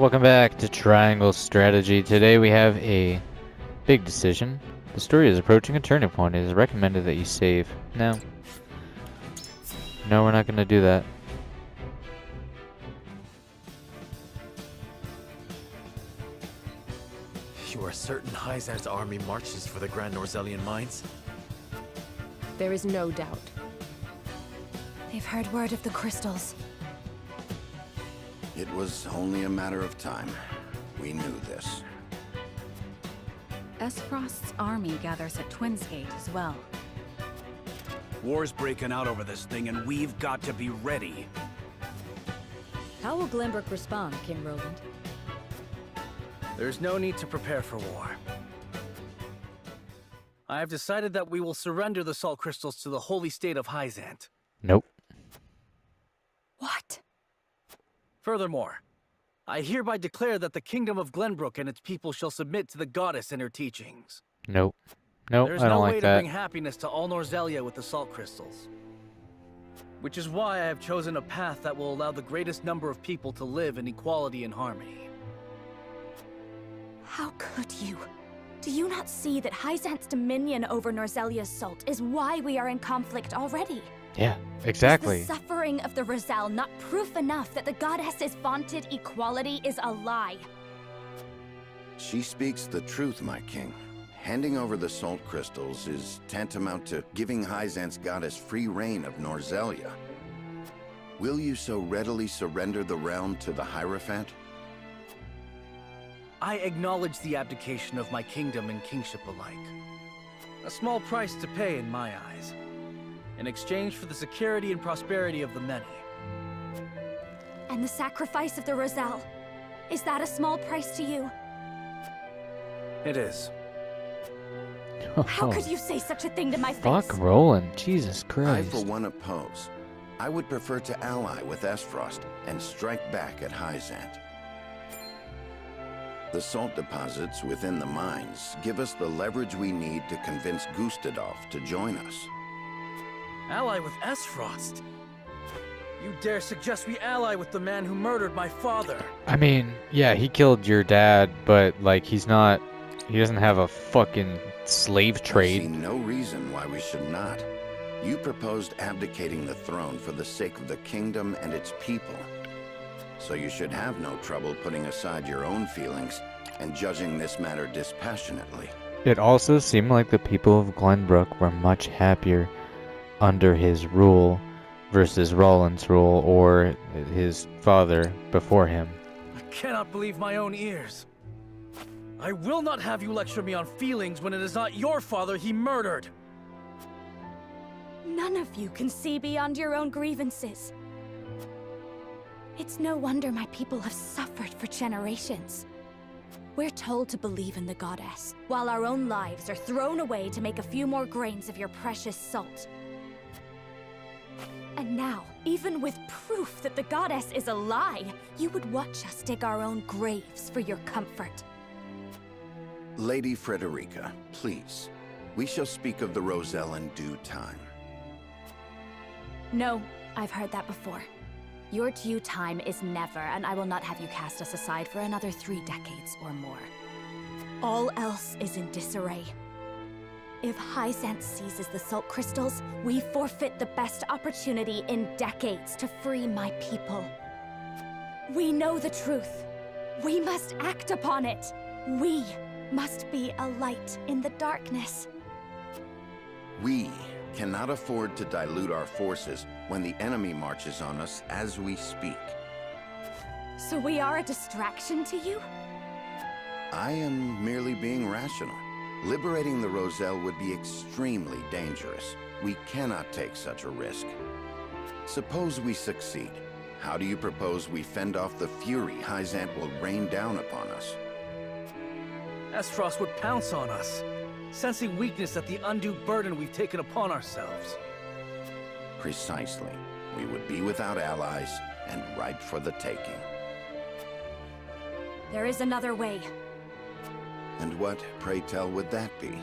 Welcome back to Triangle Strategy. Today we have a big decision. The story is approaching a turning point. It is recommended that you save. No. No, we're not going to do that. You are certain Hyzan's army marches for the Grand Norzelian mines? There is no doubt. They've heard word of the crystals. It was only a matter of time. We knew this. Esfrost's army gathers at Twinsgate as well. War's breaking out over this thing, and we've got to be ready. How will Glenbrook respond, King Roland? There's no need to prepare for war. I have decided that we will surrender the salt crystals to the holy state of Hyzant. Nope. What? Furthermore, I hereby declare that the kingdom of Glenbrook and its people shall submit to the goddess and her teachings. Nope. Nope, There's I don't no way like to that. bring happiness to all Norzelia with the salt crystals. Which is why I have chosen a path that will allow the greatest number of people to live in equality and harmony. How could you? Do you not see that Hyzant's dominion over Norzelia's salt is why we are in conflict already? Yeah, exactly. Is the suffering of the Roselle not proof enough that the goddess's vaunted equality is a lie? She speaks the truth, my king. Handing over the salt crystals is tantamount to giving Hyzant's goddess free reign of Norzelia. Will you so readily surrender the realm to the Hierophant? I acknowledge the abdication of my kingdom and kingship alike. A small price to pay in my eyes, in exchange for the security and prosperity of the many. And the sacrifice of the Roselle, is that a small price to you? It is. How could you say such a thing to my face? Fuck Roland, Jesus I, Christ. for one, oppose. I would prefer to ally with Esfrost and strike back at Hyzant. The salt deposits within the mines give us the leverage we need to convince Gustadolf to join us. Ally with Esfrost? You dare suggest we ally with the man who murdered my father? I mean, yeah, he killed your dad, but, like, he doesn't have a fucking slave I see trade. no reason why we should not. You proposed abdicating the throne for the sake of the kingdom and its people. So you should have no trouble putting aside your own feelings and judging this matter dispassionately. It also seemed like the people of Glenbrook were much happier under his rule versus Roland's rule or his father before him. I cannot believe my own ears. I will not have you lecture me on feelings when it is not your father he murdered. None of you can see beyond your own grievances. It's no wonder my people have suffered for generations. We're told to believe in the goddess, while our own lives are thrown away to make a few more grains of your precious salt. And now, even with proof that the goddess is a lie, you would watch us dig our own graves for your comfort. Lady Frederica, please. We shall speak of the Roselle in due time. No, I've heard that before. Your due time is never, and I will not have you cast us aside for another 3 decades or more. All else is in disarray. If Hyzant seizes the salt crystals, we forfeit the best opportunity in decades to free my people. We know the truth. We must act upon it. We must be a light in the darkness. We cannot afford to dilute our forces when the enemy marches on us as we speak. So we are a distraction to you? I am merely being rational. Liberating the Roselle would be extremely dangerous. We cannot take such a risk. Suppose we succeed. How do you propose we fend off the fury Hyzant will rain down upon us? Esfrost would pounce on us, sensing weakness at the undue burden we've taken upon ourselves. Precisely. We would be without allies and ripe for the taking. There is another way. And what, pray tell, would that be?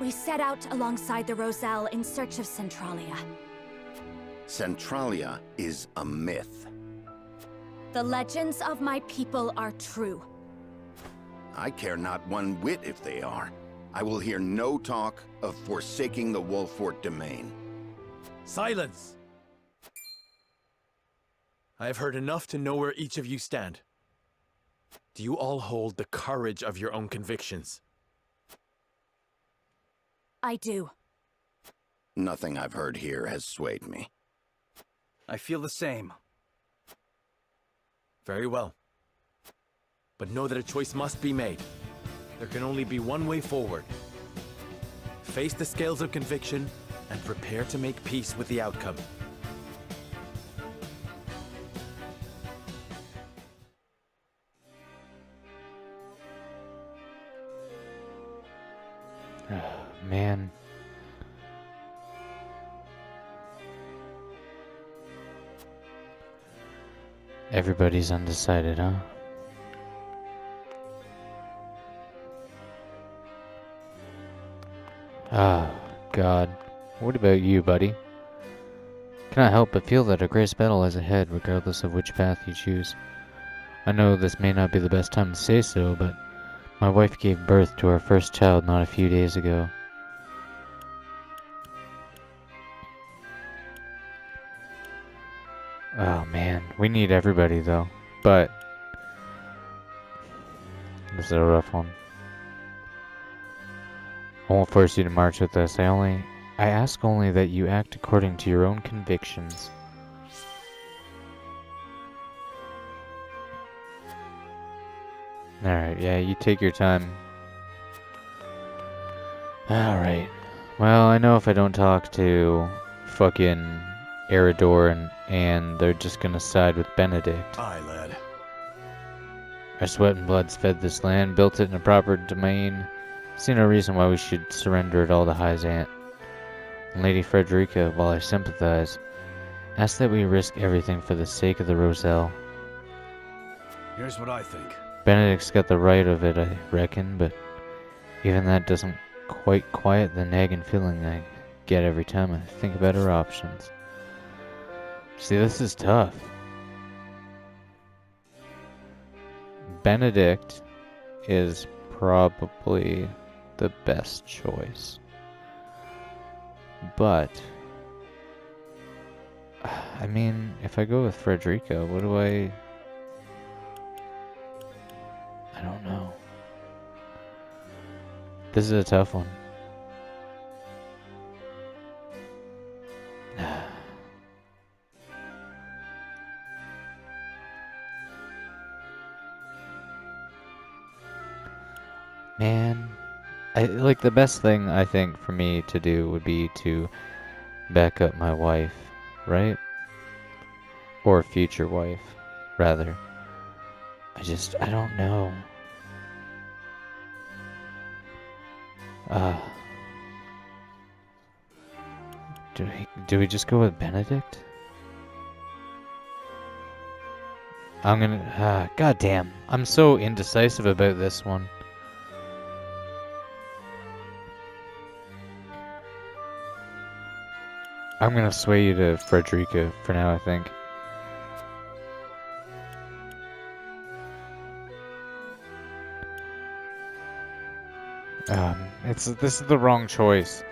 We set out alongside the Roselle in search of Centralia. Centralia is a myth. The legends of my people are true. I care not one whit if they are. I will hear no talk of forsaking the Wolfort domain. Silence! I have heard enough to know where each of you stand. Do you all hold the courage of your own convictions? I do. Nothing I've heard here has swayed me. I feel the same. Very well. But know that a choice must be made. There can only be one way forward. Face the scales of conviction and prepare to make peace with the outcome. Man. Everybody's undecided, huh? Ah, God. What about you, buddy? Cannot help but feel that a great battle is ahead, regardless of which path you choose. I know this may not be the best time to say so, but my wife gave birth to our first child not a few days ago. Oh man, we need everybody though, but this is a rough one. I won't force you to march with us. I ask only that you act according to your own convictions. Alright, yeah, you take your time. Alright. Well, I know if I don't talk to fucking Eredor and they're just gonna side with Benedict. Aye, lad. Our sweat and blood's fed this land, built it in a proper domain. See no reason why we should surrender it all to Hyzant. And Lady Frederica, while I sympathize, ask that we risk everything for the sake of the Roselle. Here's what I think. Benedict's got the right of it, I reckon, but even that doesn't quite quiet the nagging feeling I get every time I think about our options. See, this is tough. Benedict is probably the best choice. But I mean, if I go with Frederica, what do I don't know. This is a tough one. Man, like the best thing I think for me to do would be to back up my wife, right? Or future wife, rather. I don't know. Do we just go with Benedict? I'm gonna, goddamn. I'm so indecisive about this one. I'm gonna sway you to Frederica for now, I think. This is the wrong choice.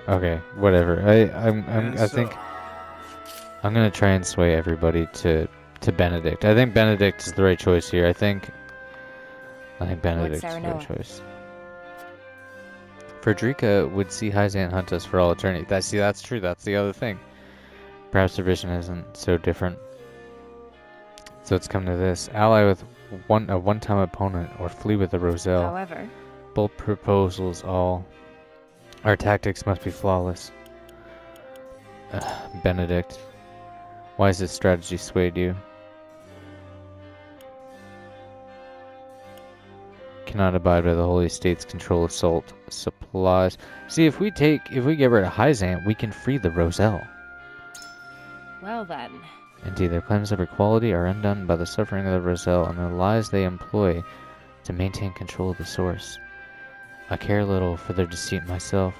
Okay, whatever. I think I'm gonna try and sway everybody to Benedict. I think Benedict is the right choice here. I think Benedict is the right choice. Frederica would see Hyzant hunt us for all eternity. That's true. That's the other thing. Perhaps the vision isn't so different. So it's come to this: ally with a one-time opponent, or flee with the Roselle. However, both proposals all. Our tactics must be flawless. Benedict, why has this strategy swayed you? Cannot abide by the Holy State's control of salt supplies. See, if we get rid of Hyzant, we can free the Roselle. well then. Indeed, their claims of equality are undone by the suffering of the Roselle and the lies they employ to maintain control of the source. I care little for their deceit myself.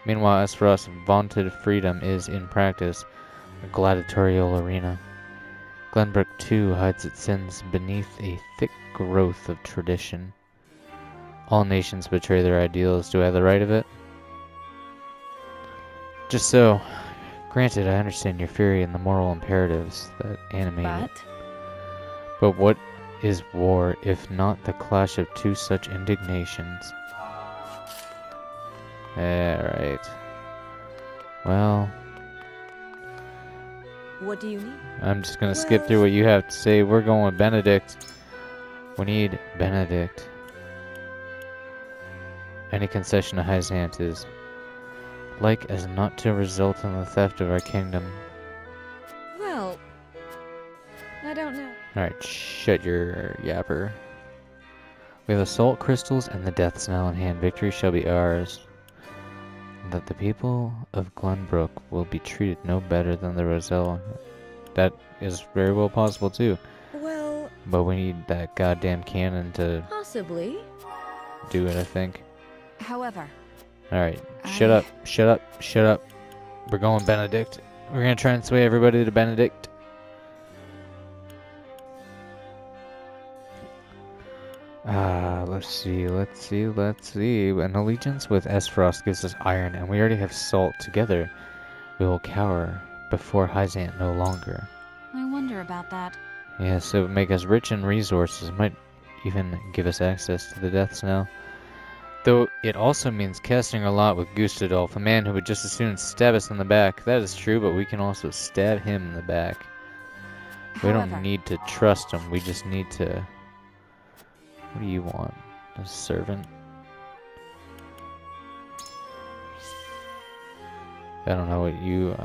Meanwhile, as for us, vaunted freedom is, in practice, a gladiatorial arena. Glenbrook too hides its sins beneath a thick growth of tradition. All nations betray their ideals. Do I have the right of it? Just so. Granted, I understand your fury and the moral imperatives that animate it. But what is war if not the clash of two such indignations? Alright. Well, What do you need? I'm just gonna skip through what you have to say. We're going with Benedict. We need Benedict. Any concession to Hyzant is like as not to result in the theft of our kingdom. Well, I don't know. Alright, shut your yapper. We have assault crystals and the deaths now in hand. Victory shall be ours. That the people of Glenbrook will be treated no better than the Roselle. That is very well possible too. Well, But we need that goddamn cannon to possibly. do it, I think. However, Alright, shut up, shut up, shut up. We're going Benedict. We're gonna try and sway everybody to Benedict. Let's see. An allegiance with Esfrost gives us iron, and we already have salt. Together, we will cower before Hyzant no longer. I wonder about that. Yes, it would make us rich in resources. Might even give us access to the Deaths now. Though it also means casting a lot with Gustadolf, a man who would just as soon stab us in the back. That is true, but we can also stab him in the back. We don't need to trust him, we just need to... What do you want? A servant? I don't know what you...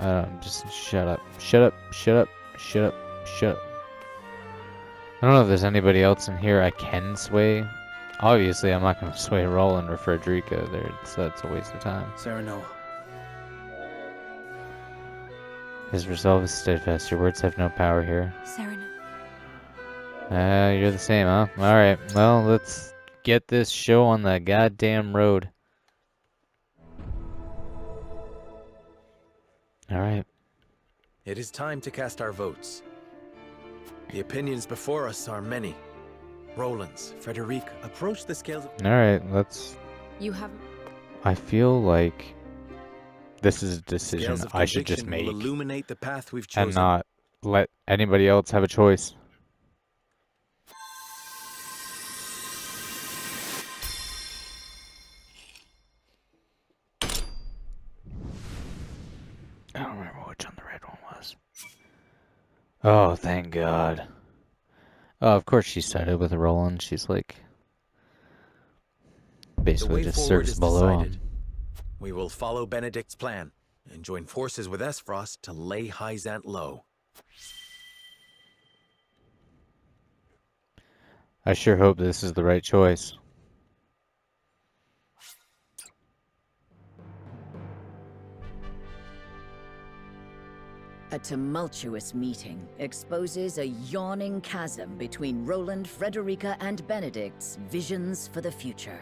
just shut up. Shut up, shut up, shut up, shut up. I don't know if there's anybody else in here I can sway. Obviously, I'm not going to sway Roland or Frederica. That's a waste of time. Serenoa. His resolve is steadfast. Your words have no power here. Serena. You're the same, huh? Alright, well, let's get this show on the goddamn road. Alright. It is time to cast our votes. The opinions before us are many. Roland's, Frederica, approach the scales of... Alright, let's... You haven't. I feel like this is a decision Scales of I should just conviction make will illuminate the path we've chosen. and not let anybody else have a choice. I don't remember which one the red one was. Oh, thank God. Oh, of course she sided with Roland. She's like basically just serves below him. We will follow Benedict's plan and join forces with Esfrost to lay Hyzant low. I sure hope this is the right choice. A tumultuous meeting exposes a yawning chasm between Roland, Frederica, and Benedict's visions for the future.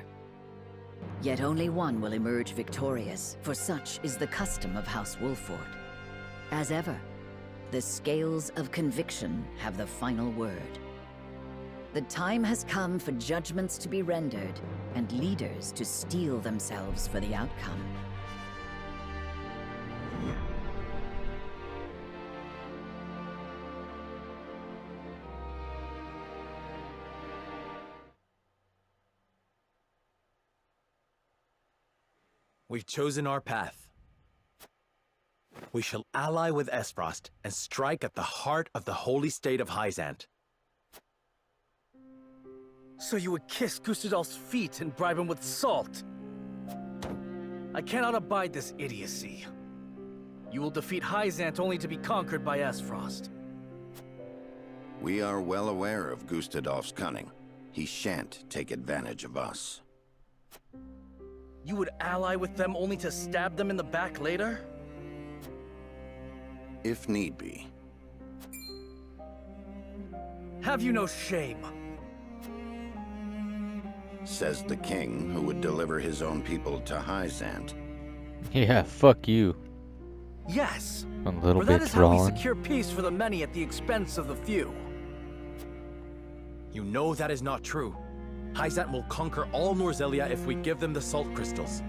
Yet only one will emerge victorious, for such is the custom of House Wolfford. As ever, the scales of conviction have the final word. The time has come for judgments to be rendered, and leaders to steel themselves for the outcome. We've chosen our path. We shall ally with Esfrost and strike at the heart of the holy state of Hyzant. So you would kiss Gustadolf's feet and bribe him with salt? I cannot abide this idiocy. You will defeat Hyzant only to be conquered by Esfrost. We are well aware of Gustadolf's cunning. He shan't take advantage of us. You would ally with them only to stab them in the back later? If need be. Have you no shame? Says the king who would deliver his own people to Hyzant. Yeah, fuck you. Yes. A little For that bit is how we drawn. secure peace for the many at the expense of the few. You know that is not true. Hyzant will conquer all Norzelia if we give them the salt crystals.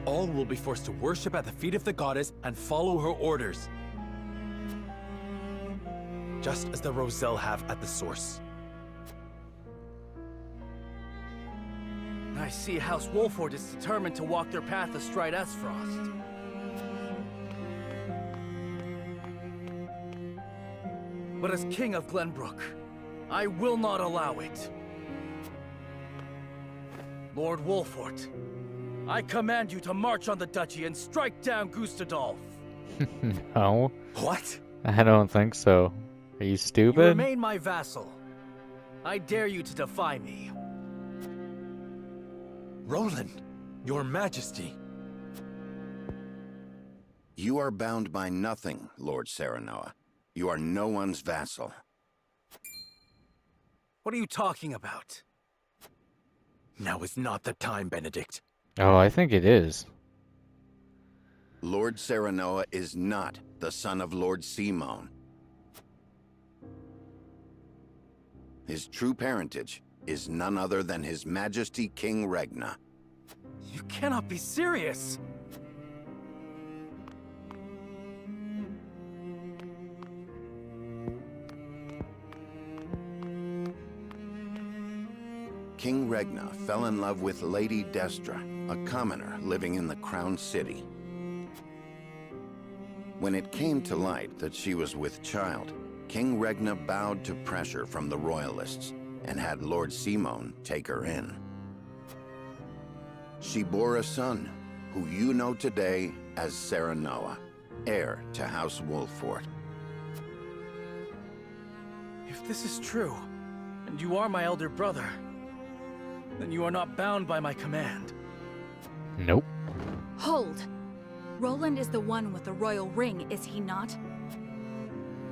All will be forced to worship at the feet of the goddess and follow her orders. Just as the Roselle have at the source. I see House Wolford is determined to walk their path astride Esfrost. But as King of Glenbrook, I will not allow it. Lord Wolford, I command you to march on the duchy and strike down Gustadolf. No, What? I don't think so. Are you You stupid? remain my vassal. I dare you to defy me. Roland, your majesty. You are bound by nothing, Lord Serenoa. You are no one's vassal. What are you talking about? Now is not the time, Benedict. Oh, I think it is. Lord Serenoa is not the son of Lord Simone. His true parentage is none other than His Majesty King Regna. You cannot be serious. King Regna fell in love with Lady Destra, a commoner living in the Crown City. When it came to light that she was with child, King Regna bowed to pressure from the royalists and had Lord Simone take her in. She bore a son, who you know today as Serenoa, heir to House Wolford. If this is true, and you are my elder brother, then you are not bound by my command. Nope. Hold! Roland is the one with the royal ring, is he not?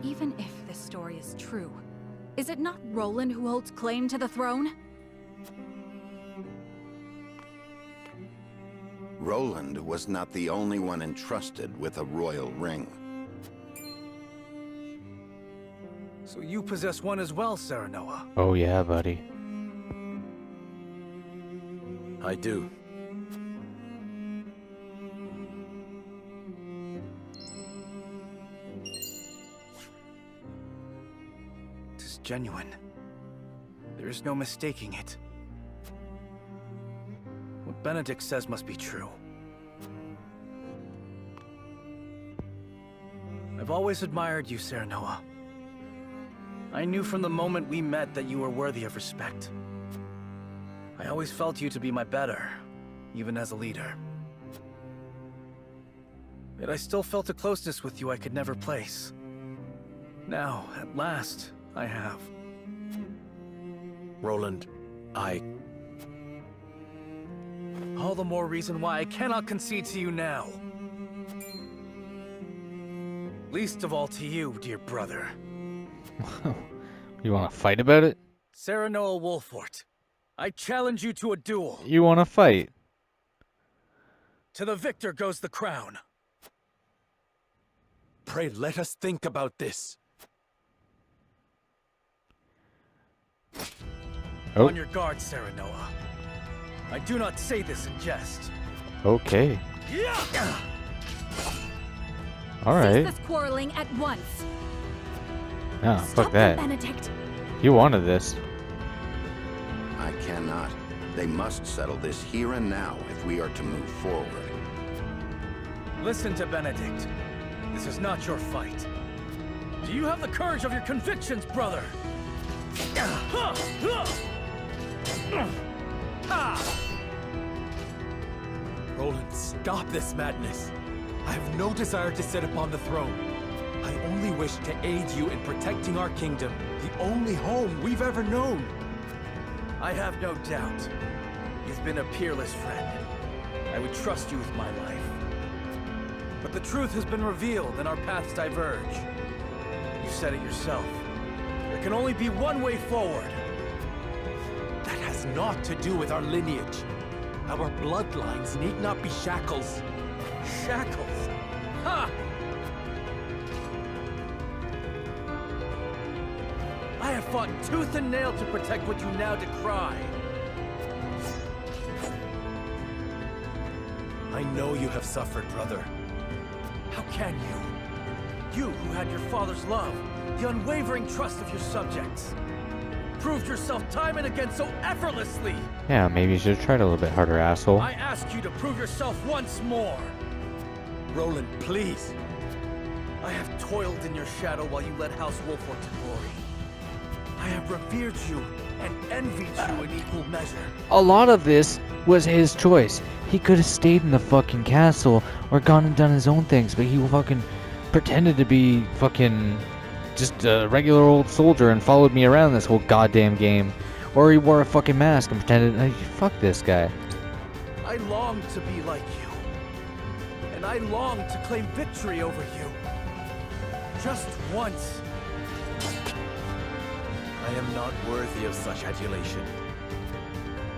Even if this story is true, is it not Roland who holds claim to the throne? Roland was not the only one entrusted with a royal ring. So you possess one as well, Serenoa. Oh yeah, buddy. I do. It is genuine. There is no mistaking it. What Benedict says must be true. I've always admired you, Serenoa. I knew from the moment we met that you were worthy of respect. I always felt you to be my better, even as a leader. Yet I still felt a closeness with you I could never place. Now, at last, I have. Roland, All the more reason why I cannot concede to you now. Least of all to you, dear brother. You want to fight about it? Serenoa Wolfort, I challenge you to a duel. You want to fight? To the victor goes the crown. pray let us think about this. Oh. On your guard, Serenoa. I do not say this in jest. Okay. Yeah! All Cease right. this quarreling at once. No, Stop fuck that. them, Benedict. You wanted this. I cannot. They must settle this here and now if we are to move forward. Listen to Benedict. This is not your fight. Do you have the courage of your convictions, brother? Roland, stop this madness. I have no desire to sit upon the throne. I only wish to aid you in protecting our kingdom, the only home we've ever known. I have no doubt. You've been a peerless friend. I would trust you with my life. But the truth has been revealed and our paths diverge. You said it yourself. There can only be one way forward. That has naught to do with our lineage. Our bloodlines need not be shackles. Shackles? Ha! I have fought tooth and nail to protect what you now decry. I know you have suffered, brother. How can you? You who had your father's love, the unwavering trust of your subjects. Proved yourself time and again so effortlessly. Yeah, maybe you should have tried a little bit harder, asshole. I ask you to prove yourself once more. Roland, please. I have toiled in your shadow while you led House Wolford to glory. I have revered you and envied you in equal measure. A lot of this was his choice. He could have stayed in the fucking castle or gone and done his own things, but he fucking pretended to be fucking just a regular old soldier and followed me around this whole goddamn game. Or he wore a fucking mask and pretended, hey, fuck this guy. I long to be like you. And I long to claim victory over you. Just once. I am not worthy of such adulation.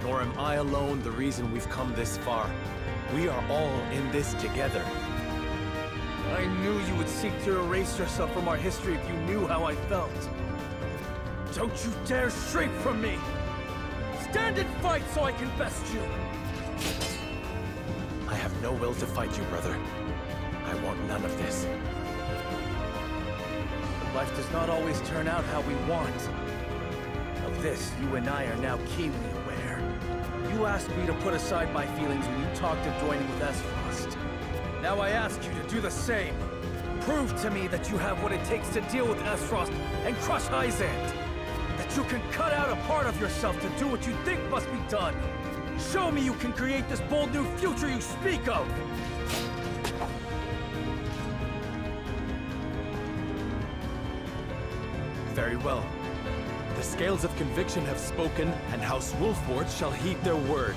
Nor am I alone the reason we've come this far. We are all in this together. I knew you would seek to erase yourself from our history if you knew how I felt. Don't you dare shrink from me! Stand and fight so I can best you! I have no will to fight you, brother. I want none of this. Life does not always turn out how we want. Of this, you and I are now keenly aware. You asked me to put aside my feelings when you talked of joining with Esfrost. Now I ask you to do the same. Prove to me that you have what it takes to deal with Esfrost and crush Hyzant. That you can cut out a part of yourself to do what you think must be done. Show me you can create this bold new future you speak of. Very well. The scales of conviction have spoken, and House Wolford shall heed their word.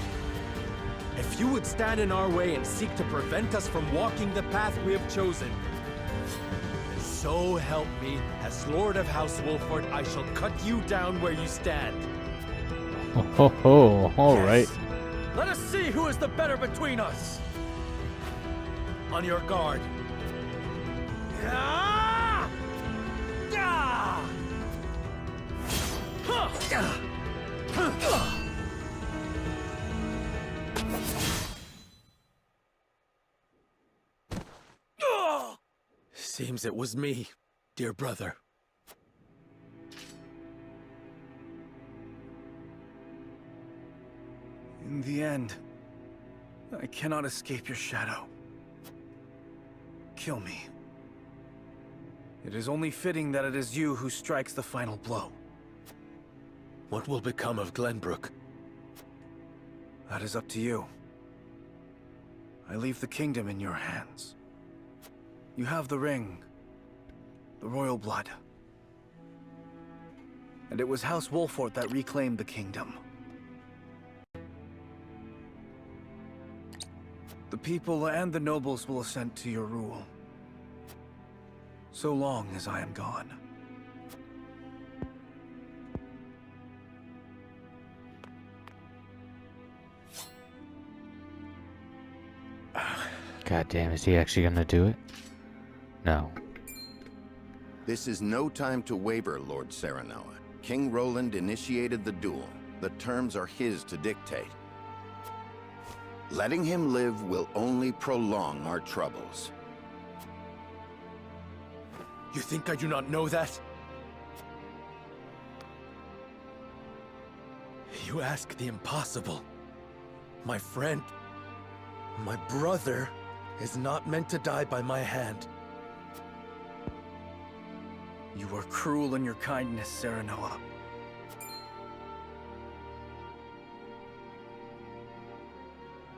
If you would stand in our way and seek to prevent us from walking the path we have chosen, so help me, as Lord of House Wolford, I shall cut you down where you stand. Ho ho ho, alright. Yes. Let us see who is the better between us. On your guard. Ah! Ah! Huh! Seems it was me, dear brother. In the end, I cannot escape your shadow. Kill me. It is only fitting that it is you who strikes the final blow. What will become of Glenbrook? That is up to you. I leave the kingdom in your hands. You have the ring, the royal blood. And it was House Wolford that reclaimed the kingdom. The people and the nobles will assent to your rule. So long as I am gone. God damn, is he actually gonna do it? No. This is no time to waver, Lord Serenoa. King Roland initiated the duel. The terms are his to dictate. Letting him live will only prolong our troubles. You think I do not know that? You ask the impossible. My friend, my brother, is not meant to die by my hand. You are cruel in your kindness, Serenoa.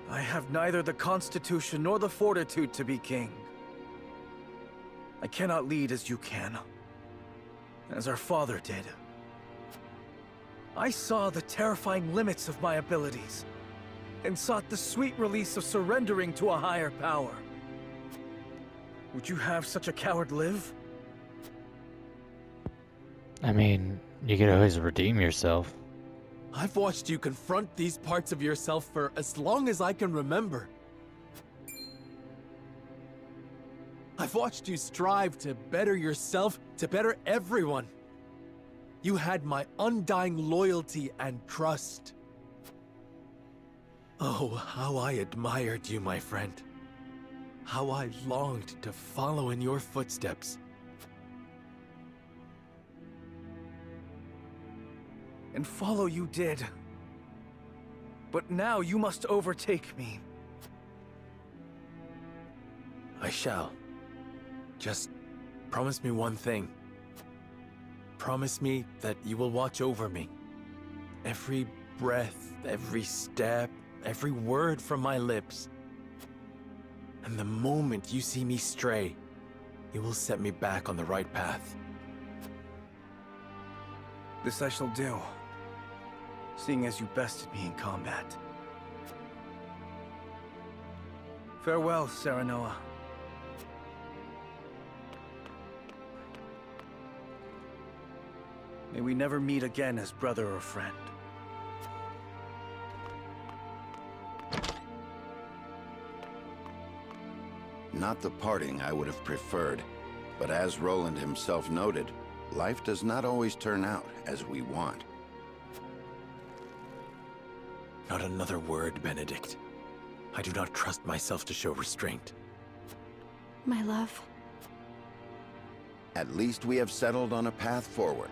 I have neither the constitution nor the fortitude to be king. I cannot lead as you can, as our father did. I saw the terrifying limits of my abilities, and sought the sweet release of surrendering to a higher power. Would you have such a coward live? I mean, you could always redeem yourself. I've watched you confront these parts of yourself for as long as I can remember. I've watched you strive to better yourself, to better everyone. You had my undying loyalty and trust. Oh, how I admired you, my friend. How I longed to follow in your footsteps. And follow you did. But now you must overtake me. I shall. Just promise me one thing. Promise me that you will watch over me. Every breath, every step, every word from my lips. And the moment you see me stray, you will set me back on the right path. This I shall do, seeing as you bested me in combat. Farewell, Serenoa. May we never meet again as brother or friend. Not the parting I would have preferred, but as Roland himself noted, life does not always turn out as we want. Not another word, Benedict. I do not trust myself to show restraint. My love. At least we have settled on a path forward.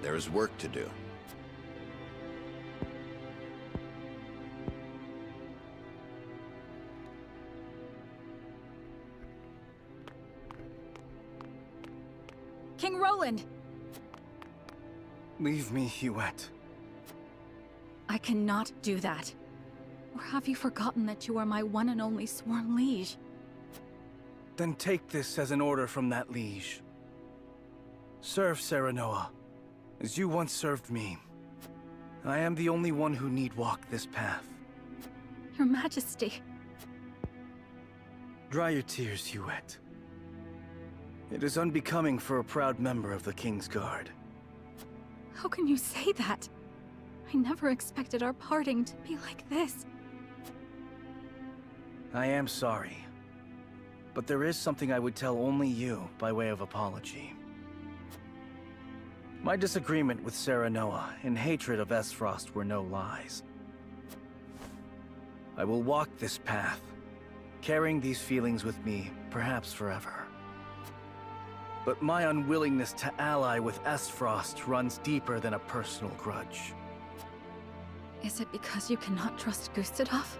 There is work to do. King Roland! Leave me, Huette. I cannot do that. Or have you forgotten that you are my one and only sworn liege? Then take this as an order from that liege. Serve Serenoa, as you once served me. I am the only one who need walk this path. Your Majesty. Dry your tears, Huette. It is unbecoming for a proud member of the King's Guard. How can you say that? I never expected our parting to be like this. I am sorry. But there is something I would tell only you by way of apology. My disagreement with Serenoa and hatred of Esfrost were no lies. I will walk this path, carrying these feelings with me, perhaps forever. But my unwillingness to ally with Esfrost runs deeper than a personal grudge. Is it because you cannot trust Gustadolf?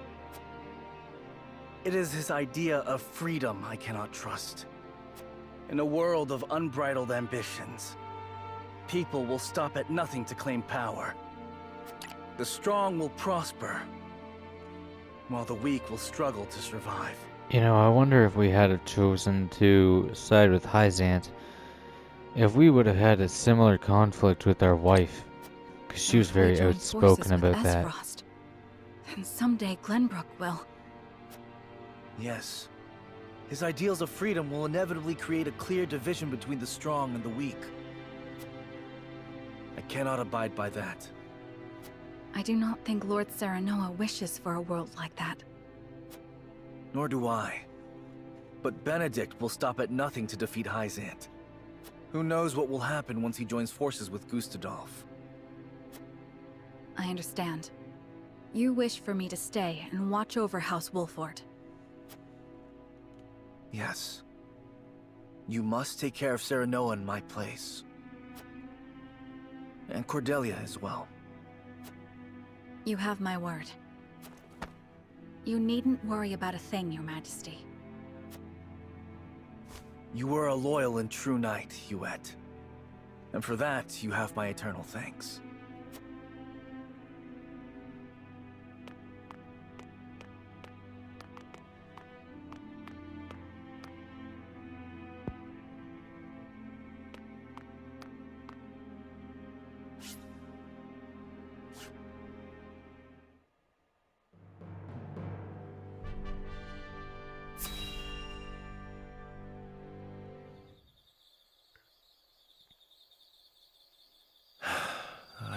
It is his idea of freedom I cannot trust. In a world of unbridled ambitions, people will stop at nothing to claim power. The strong will prosper, while the weak will struggle to survive. You know, I wonder if we had have chosen to side with Hyzant, if we would have had a similar conflict with our wife, because she was very outspoken about that. Esfrost, then someday Glenbrook will. Yes. His ideals of freedom will inevitably create a clear division between the strong and the weak. I cannot abide by that. I do not think Lord Serenoa wishes for a world like that. Nor do I. But Benedict will stop at nothing to defeat Hyzant. Who knows what will happen once he joins forces with Gustadolf? I understand. You wish for me to stay and watch over House Wolffort. Yes. You must take care of Serenoa in my place. And Cordelia as well. You have my word. You needn't worry about a thing, Your Majesty. You were a loyal and true knight, Huette. And for that, you have my eternal thanks.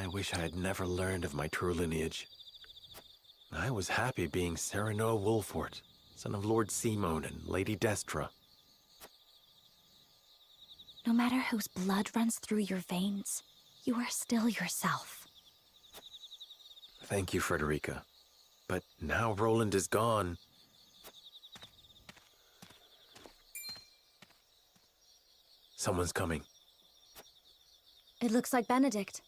I wish I had never learned of my true lineage. I was happy being Serenoa Wolfort, son of Lord Simone and Lady Destra. No matter whose blood runs through your veins, you are still yourself. Thank you, Frederica. But now Roland is gone. Someone's coming. It looks like Benedict.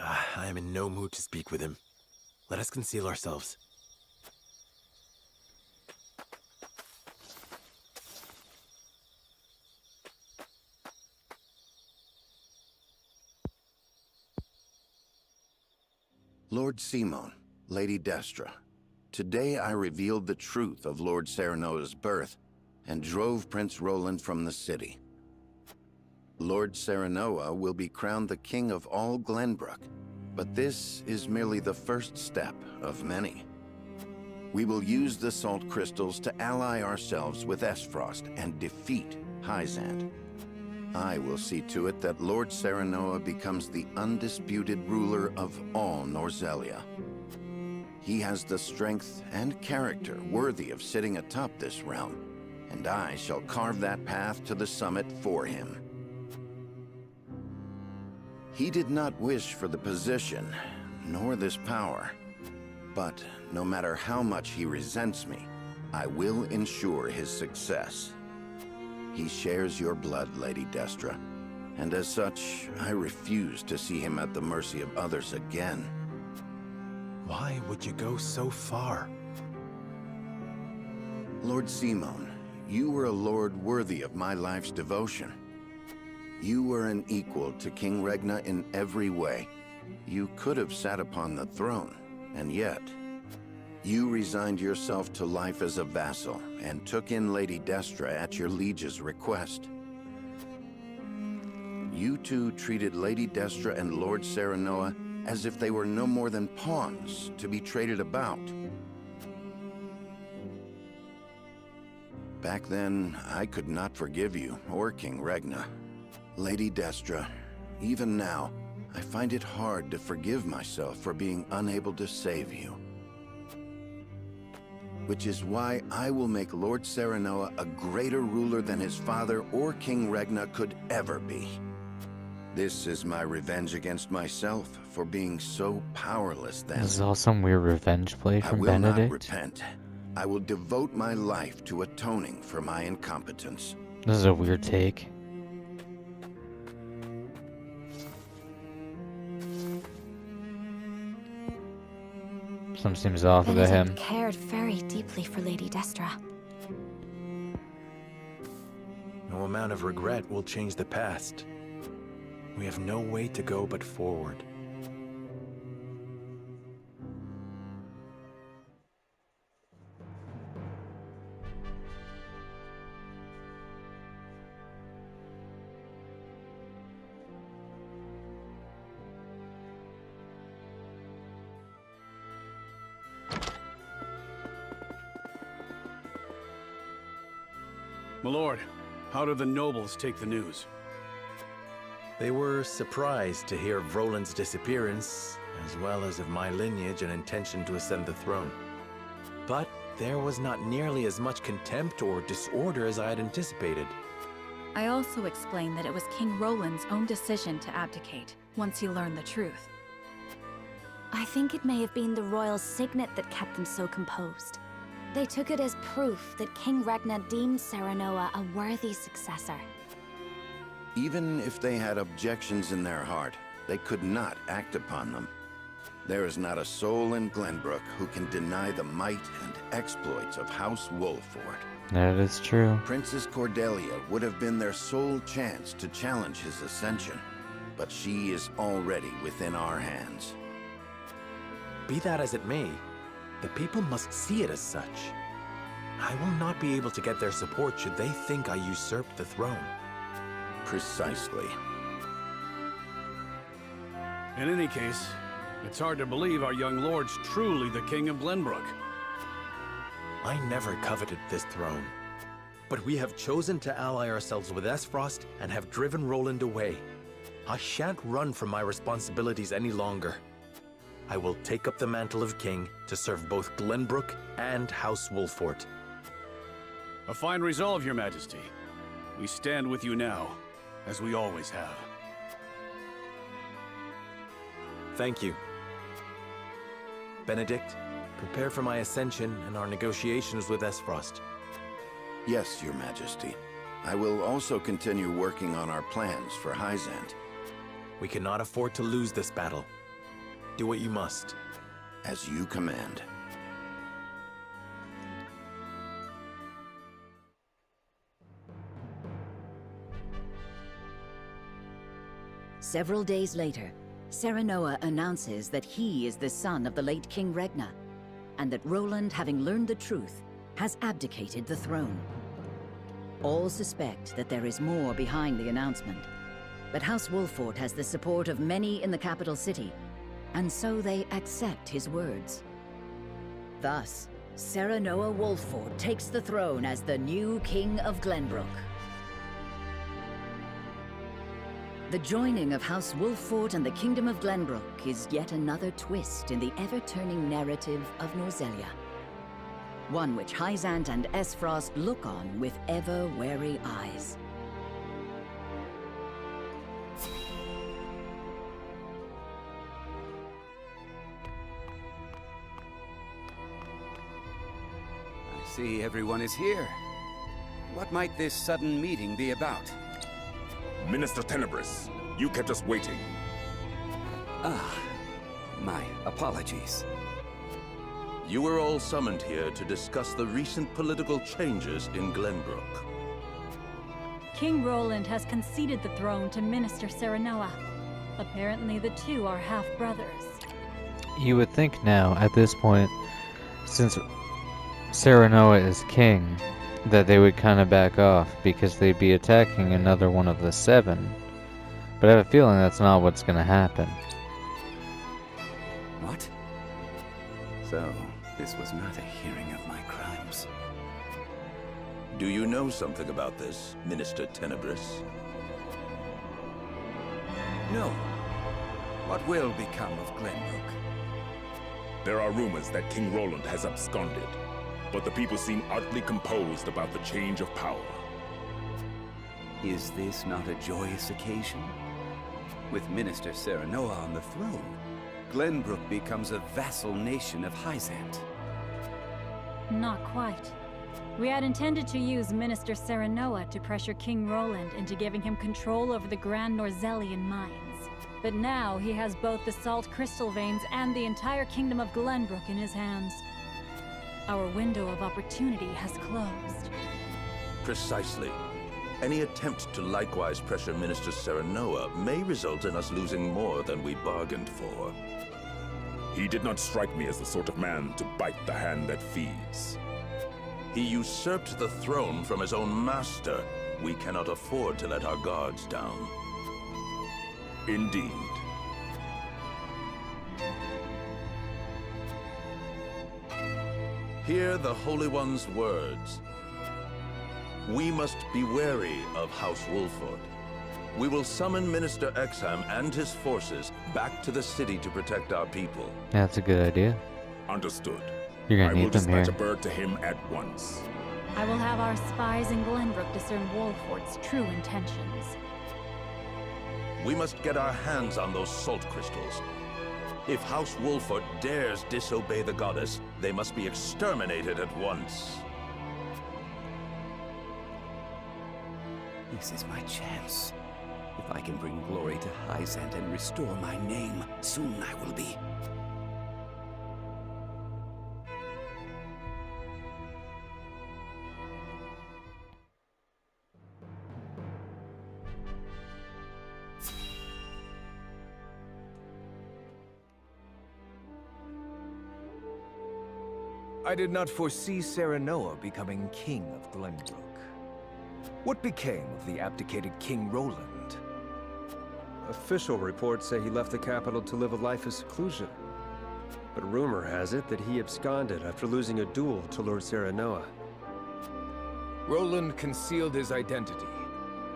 I am in no mood to speak with him. Let us conceal ourselves. Lord Simone, Lady Destra, today I revealed the truth of Lord Serenoa's birth and drove Prince Roland from the city. Lord Serenoa will be crowned the king of all Glenbrook, but this is merely the first step of many. We will use the salt crystals to ally ourselves with Esfrost and defeat Hyzant. I will see to it that Lord Serenoa becomes the undisputed ruler of all Norzelia. He has the strength and character worthy of sitting atop this realm, and I shall carve that path to the summit for him. He did not wish for the position, nor this power. But no matter how much he resents me, I will ensure his success. He shares your blood, Lady Destra, and as such, I refuse to see him at the mercy of others again. Why would you go so far? Lord Simone, you were a lord worthy of my life's devotion. You were an equal to King Regna in every way. You could have sat upon the throne, and yet, you resigned yourself to life as a vassal and took in Lady Destra at your liege's request. You two treated Lady Destra and Lord Serenoa as if they were no more than pawns to be traded about. Back then, I could not forgive you or King Regna. Lady Destra, even now, I find it hard to forgive myself for being unable to save you. Which is why I will make Lord Serenoa a greater ruler than his father or King Regna could ever be. This is my revenge against myself for being so powerless then. This is all some weird revenge play from I will not Benedict. repent. I will devote my life to atoning for my incompetence. This is a weird take. Something seems off about him. Benedict cared very deeply for Lady Destra. No amount of regret will change the past. We have no way to go but forward. My lord, how do the nobles take the news? They were surprised to hear of Roland's disappearance, as well as of my lineage and intention to ascend the throne. But there was not nearly as much contempt or disorder as I had anticipated. I also explained that it was King Roland's own decision to abdicate, once he learned the truth. I think it may have been the royal signet that kept them so composed. They took it as proof that King Regna deemed Serenoa a worthy successor. Even if they had objections in their heart, they could not act upon them. There is not a soul in Glenbrook who can deny the might and exploits of House Wolfort. That is true. Princess Cordelia would have been their sole chance to challenge his ascension, but she is already within our hands. Be that as it may, the people must see it as such. I will not be able to get their support should they think I usurped the throne. Precisely. In any case, it's hard to believe our young lord's truly the king of Glenbrook. I never coveted this throne. But we have chosen to ally ourselves with Esfrost and have driven Roland away. I shan't run from my responsibilities any longer. I will take up the mantle of king to serve both Glenbrook and House Wolffort. A fine resolve, Your Majesty. We stand with you now, as we always have. Thank you. Benedict, prepare for my ascension and our negotiations with Esfrost. Yes, Your Majesty. I will also continue working on our plans for Hyzant. We cannot afford to lose this battle. Do what you must. As you command. Several days later, Serenoa announces that he is the son of the late King Regna, and that Roland, having learned the truth, has abdicated the throne. All suspect that there is more behind the announcement, but House Wolffort has the support of many in the capital city, and so they accept his words. Thus, Serenoa Wolffort takes the throne as the new King of Glenbrook. The joining of House Wolffort and the Kingdom of Glenbrook is yet another twist in the ever-turning narrative of Norzelia. One which Hyzant and Esfrost look on with ever-wary eyes. I see everyone is here. What might this sudden meeting be about? Minister Tenebris, you kept us waiting. Ah, my apologies. You were all summoned here to discuss the recent political changes in Glenbrook. King Roland has conceded the throne to Minister Serenoa. Apparently the two are half-brothers. You would think now, at this point, since Serenoa is king, that they would kind of back off, because they'd be attacking another one of the 7. But I have a feeling that's not what's going to happen. What? So, this was not a hearing of my crimes. Do you know something about this, Minister Tenebris? No. What will become of Glenbrook? There are rumors that King Roland has absconded, but the people seem utterly composed about the change of power. Is this not a joyous occasion? With Minister Serenoa on the throne, Glenbrook becomes a vassal nation of Hyzant. Not quite. We had intended to use Minister Serenoa to pressure King Roland into giving him control over the Grand Norzelian mines. But now he has both the salt crystal veins and the entire kingdom of Glenbrook in his hands. Our window of opportunity has closed. Precisely. Any attempt to likewise pressure Minister Serenoa may result in us losing more than we bargained for. He did not strike me as the sort of man to bite the hand that feeds. He usurped the throne from his own master. We cannot afford to let our guards down. Indeed. Hear the Holy One's words. We must be wary of House Wolffort. We will summon Minister Exham and his forces back to the city to protect our people. That's a good idea. Understood. You're I gonna will need them here. dispatch a bird to him at once. I will have our spies in Glenbrook discern Wolffort's true intentions. We must get our hands on those salt crystals. If House Wolffort dares disobey the goddess, they must be exterminated at once. This is my chance. If I can bring glory to Hyzant and restore my name, soon I will be. I did not foresee Serenoa becoming king of Glenbrook. What became of the abdicated King Roland? Official reports say he left the capital to live a life of seclusion. But rumor has it that he absconded after losing a duel to Lord Serenoa. Roland concealed his identity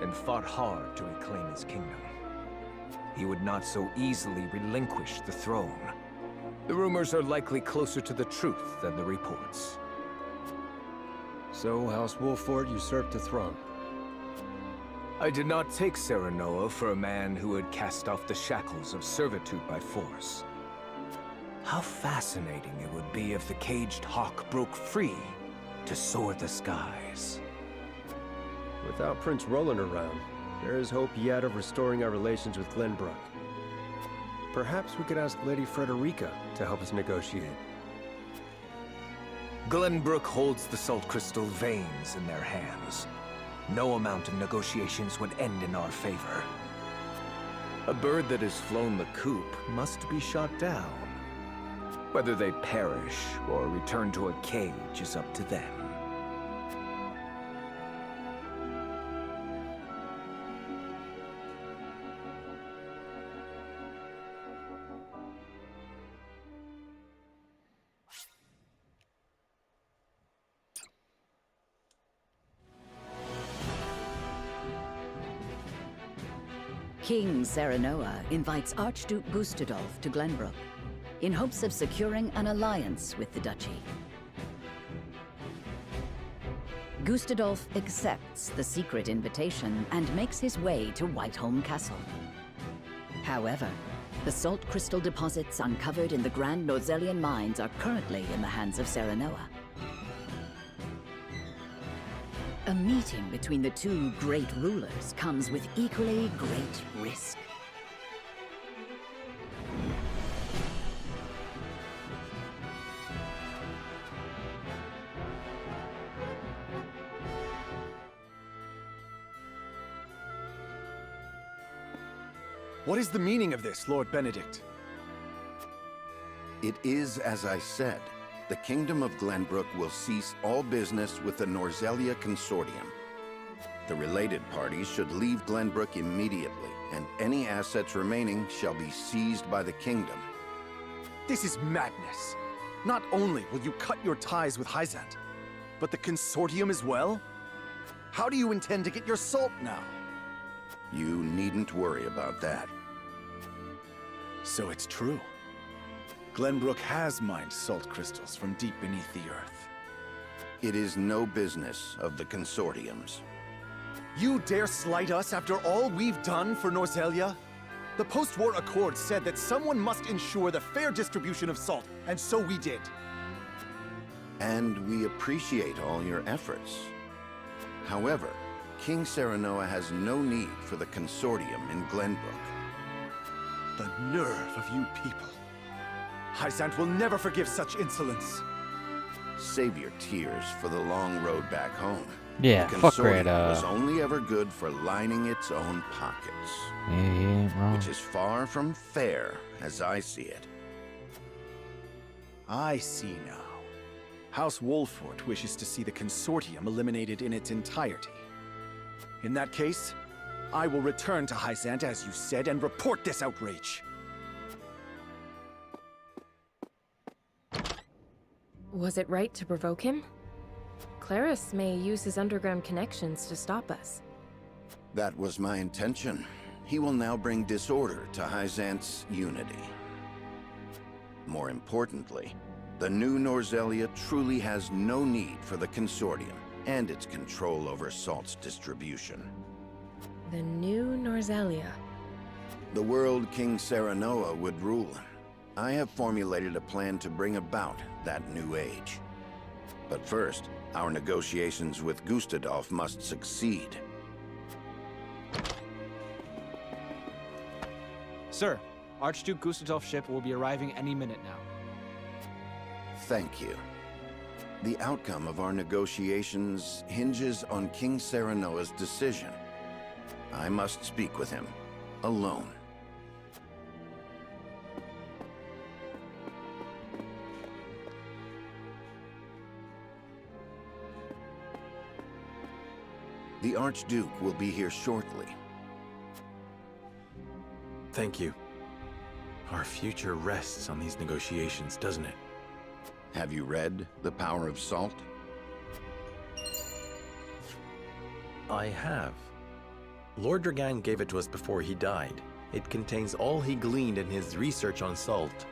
and fought hard to reclaim his kingdom. he would not so easily relinquish the throne. The rumors are likely closer to the truth than the reports. So, House Wolford usurped the throne. I did not take Serenoa for a man who had cast off the shackles of servitude by force. How fascinating it would be if the caged hawk broke free to soar the skies. Without Prince Roland around, there is hope yet of restoring our relations with Glenbrook. Perhaps we could ask Lady Frederica to help us negotiate. Glenbrook holds the Salt Crystal veins in their hands. No amount of negotiations would end in our favor. A bird that has flown the coop must be shot down. Whether they perish or return to a cage is up to them. King Serenoa invites Archduke Gustadolf to Glenbrook in hopes of securing an alliance with the duchy. Gustadolf accepts the secret invitation and makes his way to Whiteholm Castle. However, the salt crystal deposits uncovered in the Grand Norzelian mines are currently in the hands of Serenoa. A meeting between the two great rulers comes with equally great risk. What is the meaning of this, Lord Benedict? It is as I said. The Kingdom of Glenbrook will cease all business with the Norzelia Consortium. The related parties should leave Glenbrook immediately, and any assets remaining shall be seized by the Kingdom. This is madness. Not only will you cut your ties with Hyzant, but the Consortium as well? How do you intend to get your salt now? You needn't worry about that. So it's true. Glenbrook has mined salt crystals from deep beneath the earth. It is no business of the Consortium's. You dare slight us after all we've done for Norzelia? The post-war accord said that someone must ensure the fair distribution of salt, and so we did. And we appreciate all your efforts. However, King Serenoa has no need for the Consortium in Glenbrook. The nerve of you people. Hyzant will never forgive such insolence. Save your tears for the long road back home. Yeah, the fuck Consortium Greta. was only ever good for lining its own pockets. Yeah, he ain't wrong. Which is far from fair, as I see it. I see now. House Wolford wishes to see the Consortium eliminated in its entirety. In that case, I will return to Hyzant as you said and report this outrage. Was it right to provoke him? Claris may use his underground connections to stop us. That was my intention. He will now bring disorder to Hyzant's unity. More importantly, the new Norzelia truly has no need for the Consortium and its control over salt's distribution. The new Norzelia. The world King Serenoa would rule. I have formulated a plan to bring about that new age. But first, our negotiations with Gustadolf must succeed. Sir, Archduke Gustadolf's ship will be arriving any minute now. Thank you. The outcome of our negotiations hinges on King Serenoa's decision. I must speak with him, alone. The Archduke will be here shortly. Thank you. Our future rests on these negotiations, doesn't it? Have you read The Power of Salt? I have. Lord Dragan gave it to us before he died. It contains all he gleaned in his research on salt.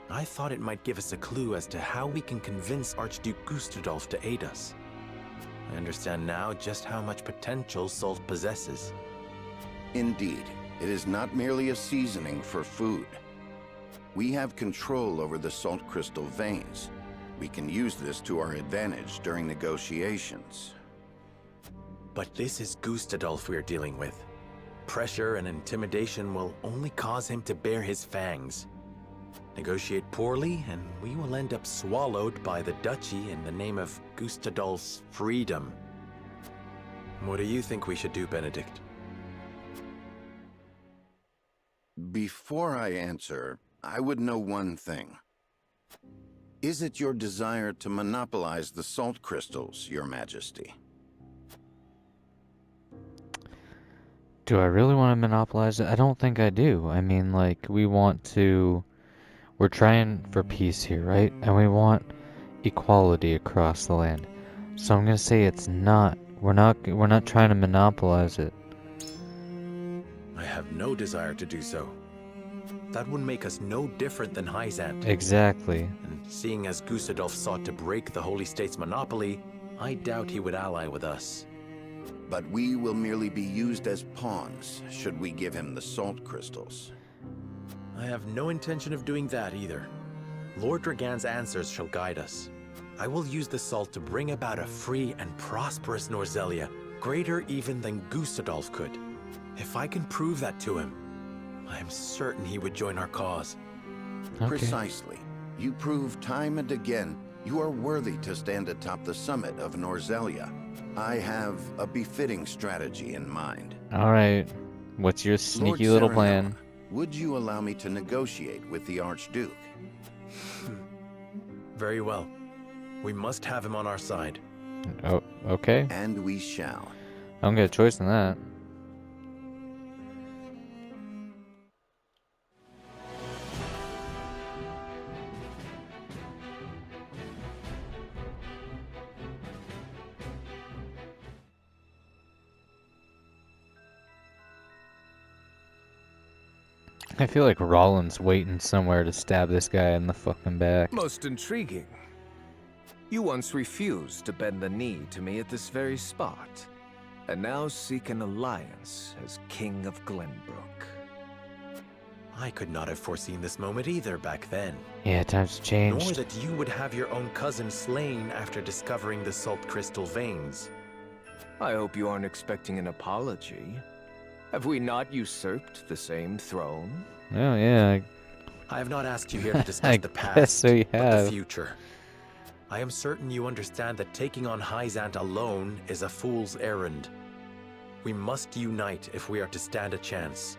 I thought it might give us a clue as to how we can convince Archduke Gustadolf to aid us. I understand now just how much potential salt possesses. Indeed, it is not merely a seasoning for food. We have control over the salt crystal veins. We can use this to our advantage during negotiations. But this is Gustadolf we're dealing with. Pressure and intimidation will only cause him to bare his fangs. Negotiate poorly, and we will end up swallowed by the duchy in the name of Gustadolf's freedom. What do you think we should do, Benedict? Before I answer, I would know one thing. Is it your desire to monopolize the salt crystals, Your Majesty? Do I really want to monopolize it? I don't think I do. I mean, like, we're trying for peace here, right? And we want equality across the land. So I'm gonna say it's not. We're not trying to monopolize it. I have no desire to do so. That would make us no different than Hyzant. Exactly. And seeing as Gustadolf sought to break the Holy State's monopoly, I doubt he would ally with us. But we will merely be used as pawns, should we give him the salt crystals. I have no intention of doing that either. Lord Dragan's answers shall guide us. I will use the salt to bring about a free and prosperous Norzelia, greater even than Gustadolf could. If I can prove that to him, I am certain he would join our cause. Okay. Precisely. You prove time and again you are worthy to stand atop the summit of Norzelia. I have a befitting strategy in mind. Alright. What's your sneaky little plan? Would you allow me to negotiate with the Archduke? Very well. We must have him on our side. Oh, okay. And we shall. I don't get a choice in that. I feel like Roland's waiting somewhere to stab this guy in the fucking back. Most intriguing. You once refused to bend the knee to me at this very spot, and now seek an alliance as King of Glenbrook. I could not have foreseen this moment either back then. Yeah, times changed. Nor that you would have your own cousin slain after discovering the salt crystal veins. I hope you aren't expecting an apology. Have we not usurped the same throne? Oh, yeah. I have not asked you here to discuss the past, so you have. but the future. I am certain you understand that taking on Hyzant alone is a fool's errand. We must unite if we are to stand a chance.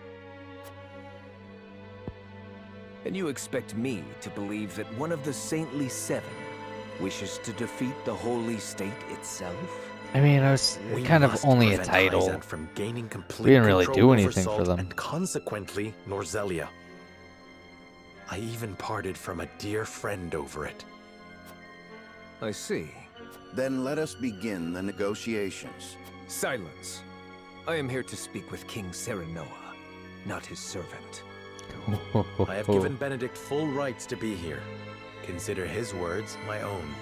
And you expect me to believe that one of the Saintly Seven wishes to defeat the Holy State itself? I mean, it was kind of only a title. From gaining complete We didn't really control do over anything Salt for them. And consequently, Norzelia. I even parted from a dear friend over it. I see. Then let us begin the negotiations. Silence. I am here to speak with King Serenoa, not his servant. I have given Benedict full rights to be here. Consider his words my own.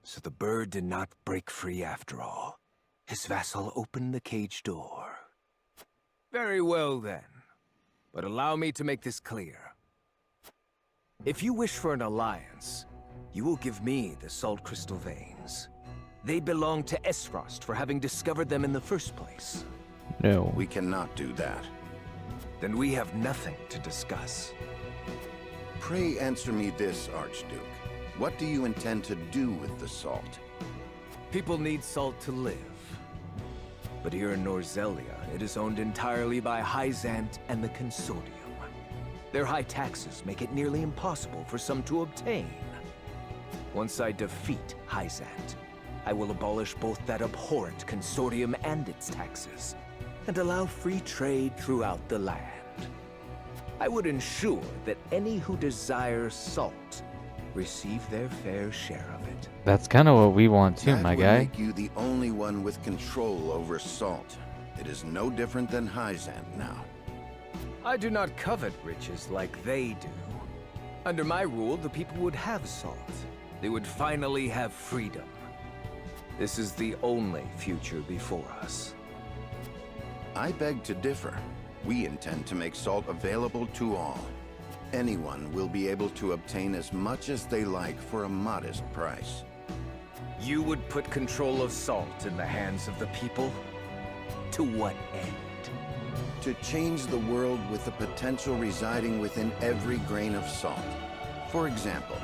So the bird did not break free after all. His vassal opened the cage door. Very well then. But allow me to make this clear. If you wish for an alliance, you will give me the salt crystal veins. They belong to Esfrost for having discovered them in the first place. No. We cannot do that. Then we have nothing to discuss. Pray answer me this, Archduke. What do you intend to do with the salt? People need salt to live. But here in Norzelia, it is owned entirely by Hyzant and the Consortium. Their high taxes make it nearly impossible for some to obtain. Once I defeat Hyzant, I will abolish both that abhorrent Consortium and its taxes, and allow free trade throughout the land. I would ensure that any who desire salt receive their fair share of it. That's kind of what we want too, that my would guy. make you the only one with control over salt. It is no different than Hyzant now. I do not covet riches like they do. Under my rule, the people would have salt. They would finally have freedom. This is the only future before us. I beg to differ. We intend to make salt available to all. Anyone will be able to obtain as much as they like for a modest price. You would put control of salt in the hands of the people? To what end? To change the world with the potential residing within every grain of salt. For example,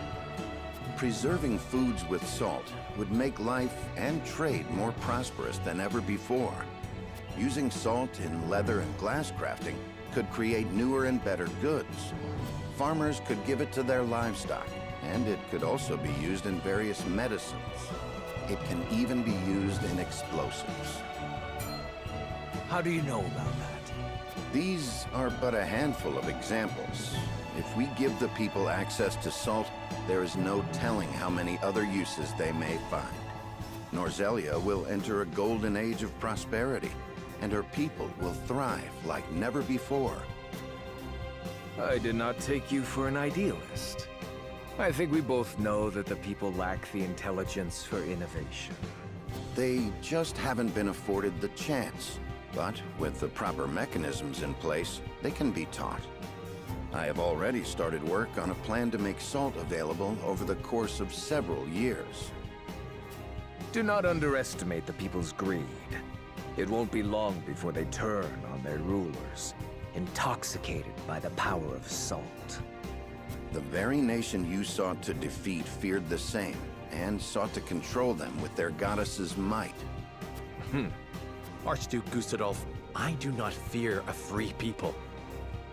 preserving foods with salt would make life and trade more prosperous than ever before. Using salt in leather and glass crafting could create newer and better goods. Farmers could give it to their livestock, and it could also be used in various medicines. It can even be used in explosives. How do you know about that? These are but a handful of examples. If we give the people access to salt, there is no telling how many other uses they may find. Norzelia will enter a golden age of prosperity, and her people will thrive like never before. I did not take you for an idealist. I think we both know that the people lack the intelligence for innovation. They just haven't been afforded the chance. But with the proper mechanisms in place, they can be taught. I have already started work on a plan to make salt available over the course of several years. Do not underestimate the people's greed. It won't be long before they turn on their rulers, intoxicated by the power of salt. The very nation you sought to defeat feared the same, and sought to control them with their goddess's might. Archduke Gustadolf, I do not fear a free people.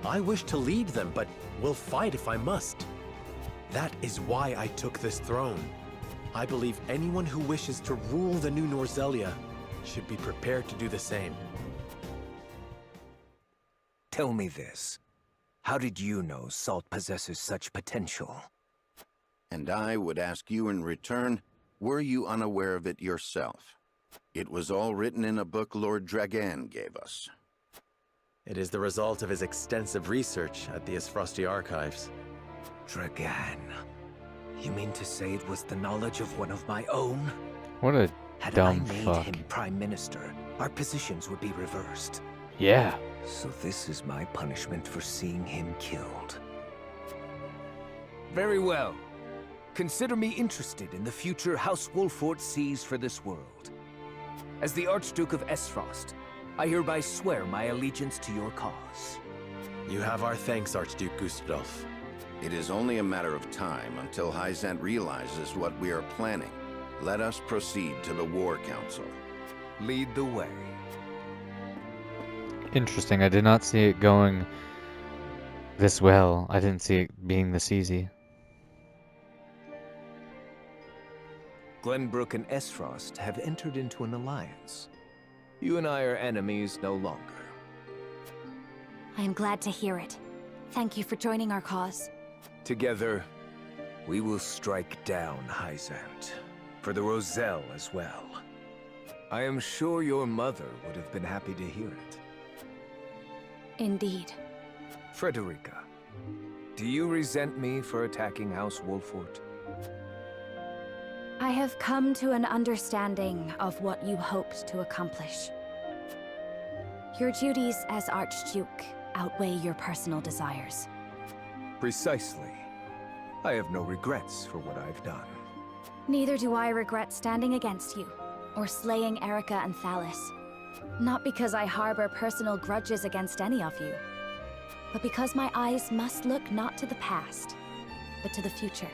I wish to lead them, but will fight if I must. That is why I took this throne. I believe anyone who wishes to rule the new Norzelia should be prepared to do the same. Tell me this. How did you know salt possesses such potential? And I would ask you in return, were you unaware of it yourself? It was all written in a book Lord Dragan gave us. It is the result of his extensive research at the Isfrosti archives. Dragan. You mean to say it was the knowledge of one of my own? What a Had dumb I made fuck. him Prime Minister, our positions would be reversed. Yeah. So this is my punishment for seeing him killed. Very well. Consider me interested in the future House Wolffort sees for this world. As the Archduke of Esfrost, I hereby swear my allegiance to your cause. You have our thanks, Archduke Gustadolf. It is only a matter of time until Hyzant realizes what we are planning. Let us proceed to the War Council. Lead the way. Interesting. I did not see it going this well. I didn't see it being this easy. Glenbrook and Esfrost have entered into an alliance. You and I are enemies no longer. I am glad to hear it. Thank you for joining our cause. Together, we will strike down Hyzant. For the Roselle as well. I am sure your mother would have been happy to hear it. Indeed. Frederica, do you resent me for attacking House Wolffort? I have come to an understanding of what you hoped to accomplish. Your duties as Archduke outweigh your personal desires. Precisely. I have no regrets for what I've done. Neither do I regret standing against you, or slaying Erica and Thalis. Not because I harbor personal grudges against any of you, but because my eyes must look not to the past, but to the future.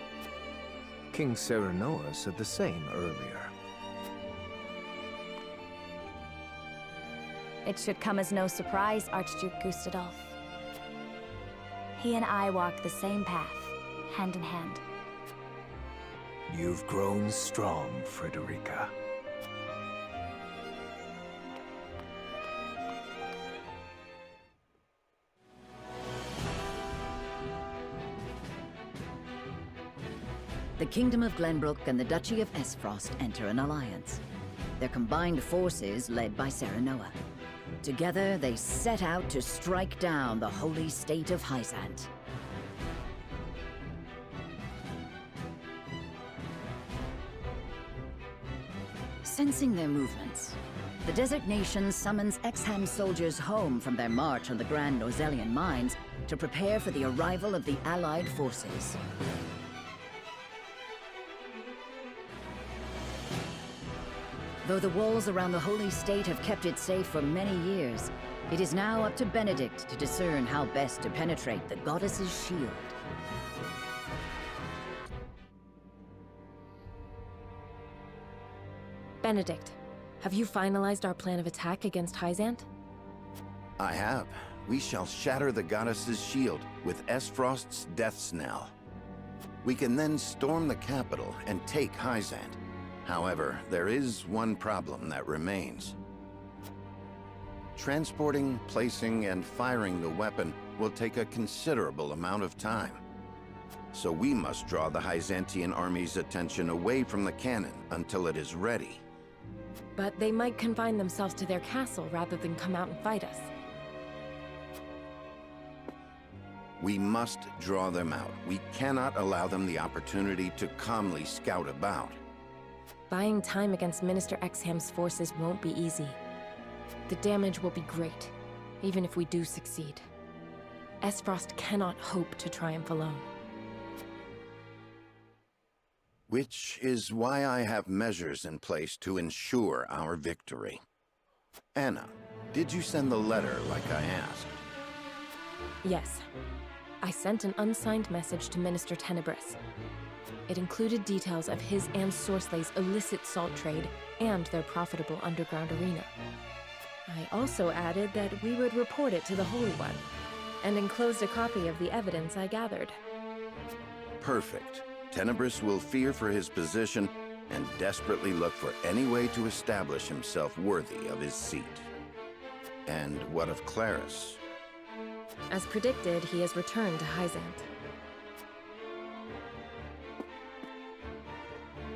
King Serenoa said the same earlier. It should come as no surprise, Archduke Gustadolf. He and I walk the same path, hand in hand. You've grown strong, Frederica. The Kingdom of Glenbrook and the Duchy of Esfrost enter an alliance. Their combined forces led by Serenoa. Together, they set out to strike down the holy state of Hyzant. Sensing their movements, the Desert Nation summons Exham soldiers home from their march on the Grand Norzelian mines to prepare for the arrival of the Allied forces. Though the walls around the holy state have kept it safe for many years, it is now up to Benedict to discern how best to penetrate the goddess's shield. Benedict, have you finalized our plan of attack against Hyzant? I have. We shall shatter the goddess's shield with Esfrost's death knell. We can then storm the capital and take Hyzant. However, there is one problem that remains. Transporting, placing, and firing the weapon will take a considerable amount of time. So we must draw the Hyzantian army's attention away from the cannon until it is ready. But they might confine themselves to their castle rather than come out and fight us. We must draw them out. We cannot allow them the opportunity to calmly scout about. Buying time against Minister Exham's forces won't be easy. The damage will be great, even if we do succeed. Esfrost cannot hope to triumph alone. Which is why I have measures in place to ensure our victory. Anna, did you send the letter like I asked? Yes. I sent an unsigned message to Minister Tenebris. It included details of his and Sorslay's illicit salt trade and their profitable underground arena. I also added that we would report it to the Holy One, and enclosed a copy of the evidence I gathered. Perfect. Tenebris will fear for his position and desperately look for any way to establish himself worthy of his seat. And what of Claris? As predicted, he has returned to Hyzant.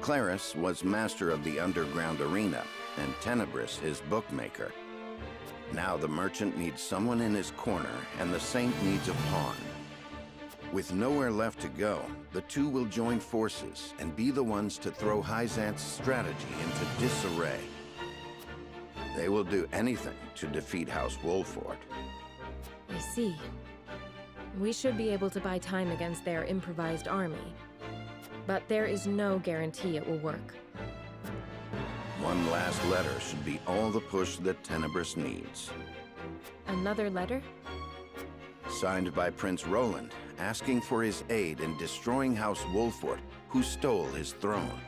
Claris was master of the underground arena, and Tenebris his bookmaker. Now the merchant needs someone in his corner, and the saint needs a pawn. With nowhere left to go, the two will join forces and be the ones to throw Hyzant's strategy into disarray. They will do anything to defeat House Wolford. I see. We should be able to buy time against their improvised army. But there is no guarantee it will work. One last letter should be all the push that Tenebris needs. Another letter? Signed by Prince Roland, asking for his aid in destroying House Wolford, who stole his throne.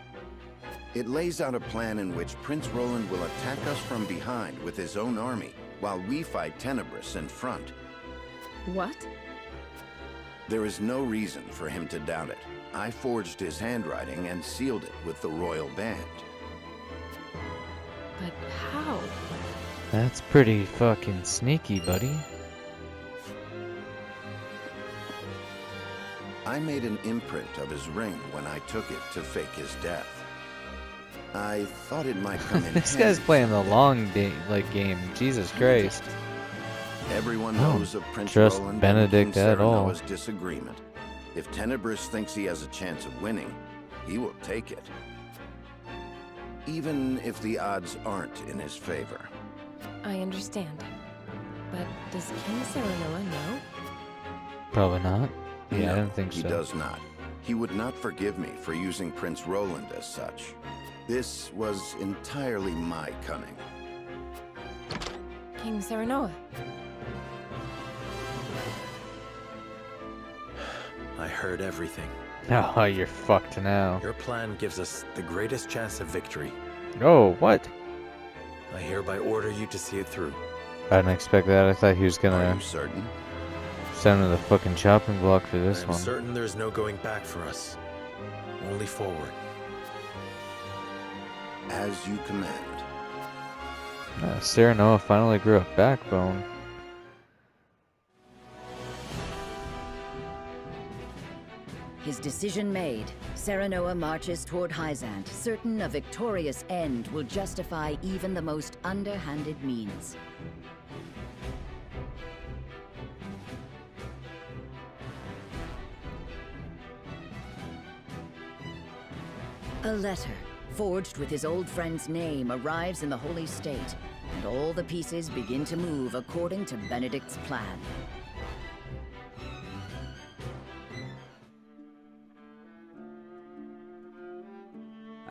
It lays out a plan in which Prince Roland will attack us from behind with his own army, while we fight Tenebris in front. What? There is no reason for him to doubt it. I forged his handwriting and sealed it with the royal band. But how? That's pretty fucking sneaky, buddy. I made an imprint of his ring when I took it to fake his death. I thought it might come in This handy. guy's playing the long game. Jesus Christ. Everyone I don't knows of Prince trust Roland Benedict and at all. King Serenoa's disagreement. If Tenebris thinks he has a chance of winning, he will take it. Even if the odds aren't in his favor. I understand. But does King Serenoa know? Probably not. Yeah, No, I don't think he so. does not. He would not forgive me for using Prince Roland as such. This was entirely my cunning. King Serenoa. I heard everything. Oh, you're fucked now. Your plan gives us the greatest chance of victory. Oh, what? I hereby order you to see it through. I didn't expect that. I thought he was Are gonna you certain? send him the fucking chopping block for this I'm one. certain there's no going back for us. Only forward. As you command. Serenoa finally grew a backbone. His decision made, Serenoa marches toward Hyzant, certain a victorious end will justify even the most underhanded means. A letter, forged with his old friend's name, arrives in the Holy State, and all the pieces begin to move according to Benedict's plan.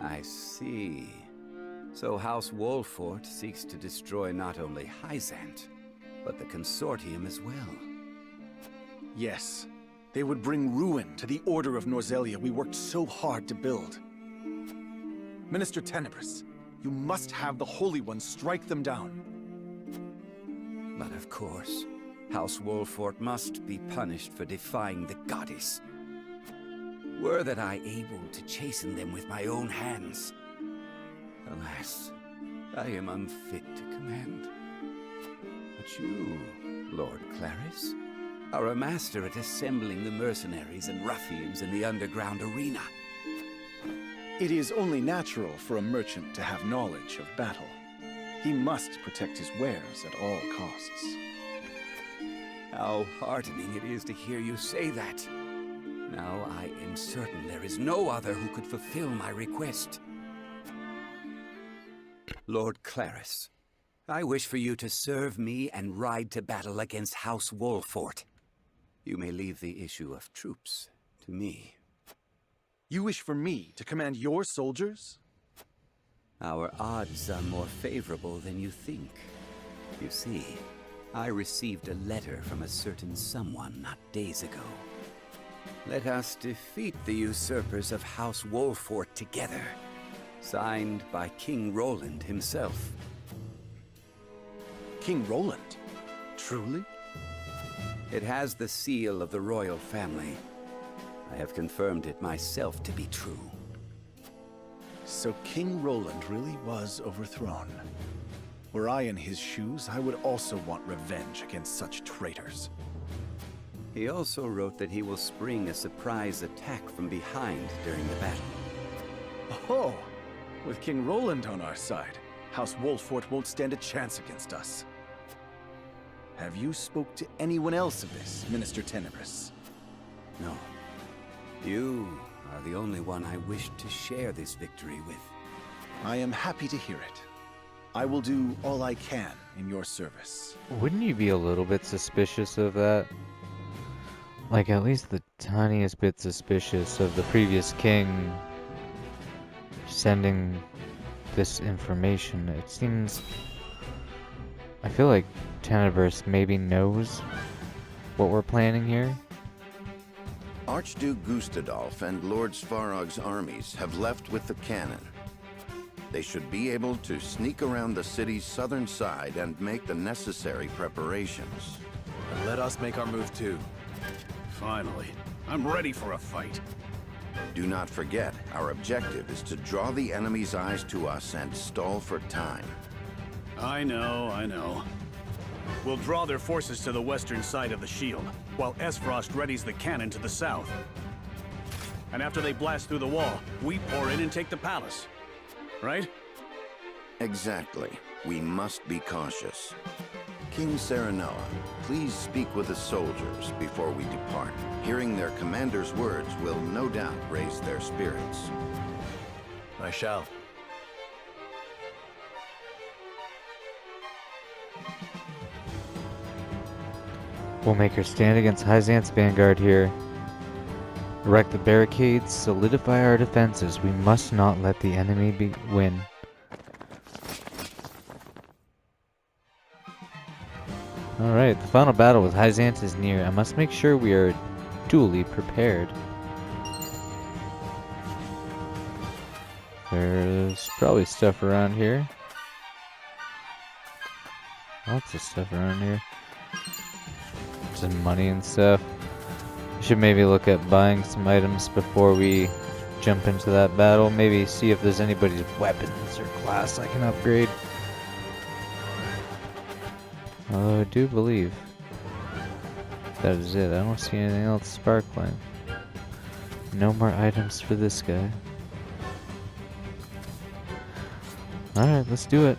I see. So House Wolfort seeks to destroy not only Hyzant, but the Consortium as well. Yes. They would bring ruin to the Order of Norzelia we worked so hard to build. Minister Tenebris, you must have the Holy Ones strike them down. But of course, House Wolfort must be punished for defying the goddess. Were that I able to chasten them with my own hands. Alas, I am unfit to command. But you, Lord Claris, are a master at assembling the mercenaries and ruffians in the underground arena. It is only natural for a merchant to have knowledge of battle. He must protect his wares at all costs. How heartening it is to hear you say that. Now I am certain there is no other who could fulfill my request. Lord Claris, I wish for you to serve me and ride to battle against House Wolfort. You may leave the issue of troops to me. You wish for me to command your soldiers? Our odds are more favorable than you think. You see, I received a letter from a certain someone not days ago. Let us defeat the usurpers of House Wolfort together. Signed by King Roland himself. King Roland? Truly? It has the seal of the royal family. I have confirmed it myself to be true. So King Roland really was overthrown. Were I in his shoes, I would also want revenge against such traitors. He also wrote that he will spring a surprise attack from behind during the battle. Oh, with King Roland on our side, House Wolfort won't stand a chance against us. Have you spoke to anyone else of this, Minister Tenebris? No. You are the only one I wish to share this victory with. I am happy to hear it. I will do all I can in your service. Wouldn't you be a little bit suspicious of that? Like, at least the tiniest bit suspicious of the previous king sending this information. It seems... I feel like Tenebris maybe knows what we're planning here. Archduke Gustadolf and Lord Svarog's armies have left with the cannon. They should be able to sneak around the city's southern side and make the necessary preparations. And let us make our move too. Finally, I'm ready for a fight. Do not forget, our objective is to draw the enemy's eyes to us and stall for time. I know. We'll draw their forces to the western side of the shield, while Esfrost readies the cannon to the south. And after they blast through the wall, we pour in and take the palace. Right? Exactly. We must be cautious. King Serenoa, please speak with the soldiers before we depart. Hearing their commander's words will no doubt raise their spirits. I shall. We'll make our stand against Hyzant's vanguard here. Erect the barricades, solidify our defenses. We must not let the enemy win. Alright, the final battle with Hyzant is near. I must make sure we are duly prepared. There's probably stuff around here. Lots of stuff around here. Some money and stuff. We should maybe look at buying some items before we jump into that battle. Maybe see if there's anybody's weapons or class I can upgrade. Although I do believe that is it. I don't see anything else sparkling. No more items for this guy. Alright, let's do it.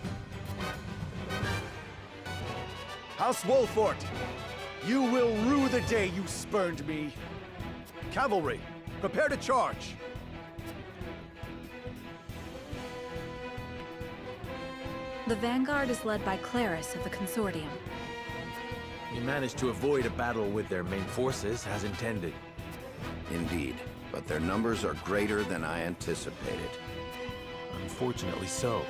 House Wolfort! You will rue the day you spurned me. Cavalry, prepare to charge. The Vanguard is led by Claris of the Consortium. We managed to avoid a battle with their main forces, as intended. Indeed, but their numbers are greater than I anticipated. Unfortunately so.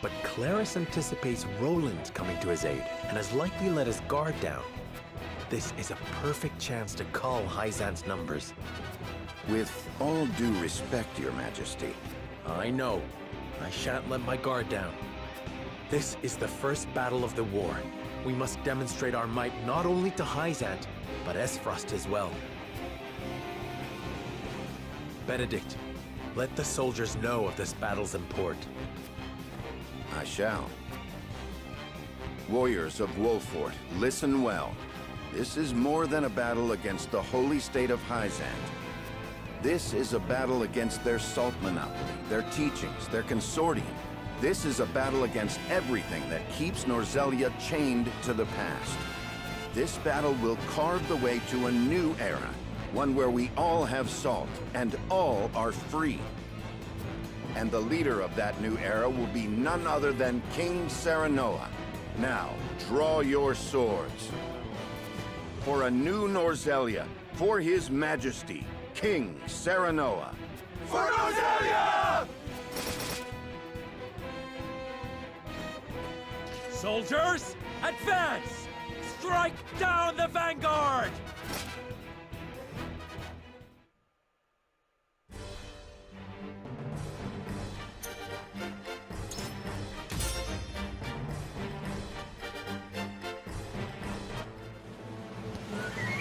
But Claris anticipates Roland coming to his aid, and has likely let his guard down. This is a perfect chance to cull Hyzant's numbers. With all due respect, Your Majesty. I know. I shan't let my guard down. This is the first battle of the war. We must demonstrate our might not only to Hyzant, but Esfrost as well. Benedict, let the soldiers know of this battle's import. I shall. Warriors of Wolfort, listen well. This is more than a battle against the holy state of Hyzant. This is a battle against their salt monopoly, their teachings, their consortium. This is a battle against everything that keeps Norzelia chained to the past. This battle will carve the way to a new era, one where we all have salt and all are free. And the leader of that new era will be none other than King Serenoa. Now, draw your swords. For a new Norzelia, for His Majesty, King Serenoa. For Norzelia! Soldiers, advance! Strike down the Vanguard!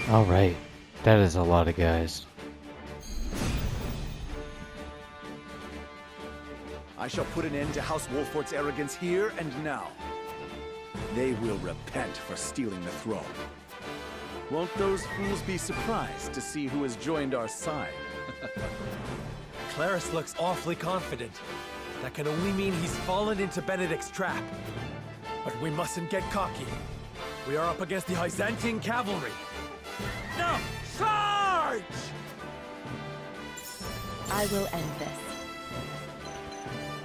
Alright, that is a lot of guys. I shall put an end to House Wolfort's arrogance here and now. They will repent for stealing the throne. Won't those fools be surprised to see who has joined our side? Claris looks awfully confident. That can only mean he's fallen into Benedict's trap. But we mustn't get cocky. We are up against the Hyzantine cavalry. Now, charge! I will end this.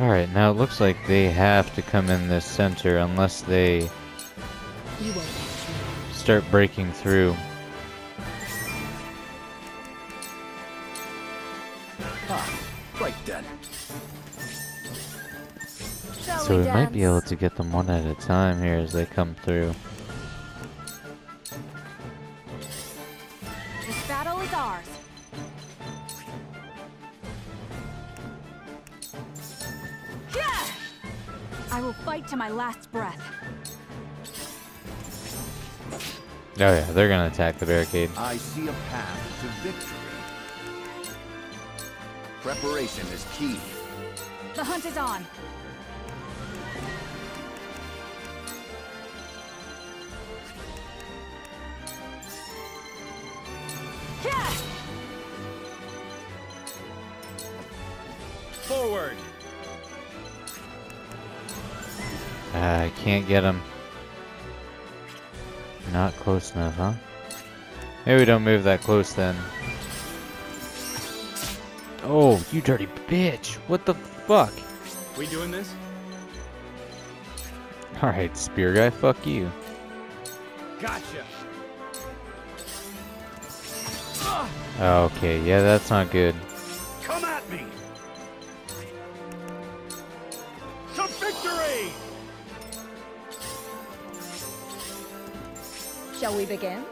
Alright, now it looks like they have to come in this center unless they You won't catch me. start breaking through. Ah, right then. So we might be able to get them one at a time here as they come through. This battle is ours. Yeah! I will fight to my last breath. Oh yeah, they're gonna attack the barricade. I see a path to victory. Preparation is key. The hunt is on. Yeah! Forward! I can't get him. Not close enough, huh? Maybe we don't move that close then. Oh, you dirty bitch! What the fuck? We doing this? Alright, spear guy, fuck you. Gotcha! Okay, yeah, that's not good. Come at me! To victory! Shall we begin?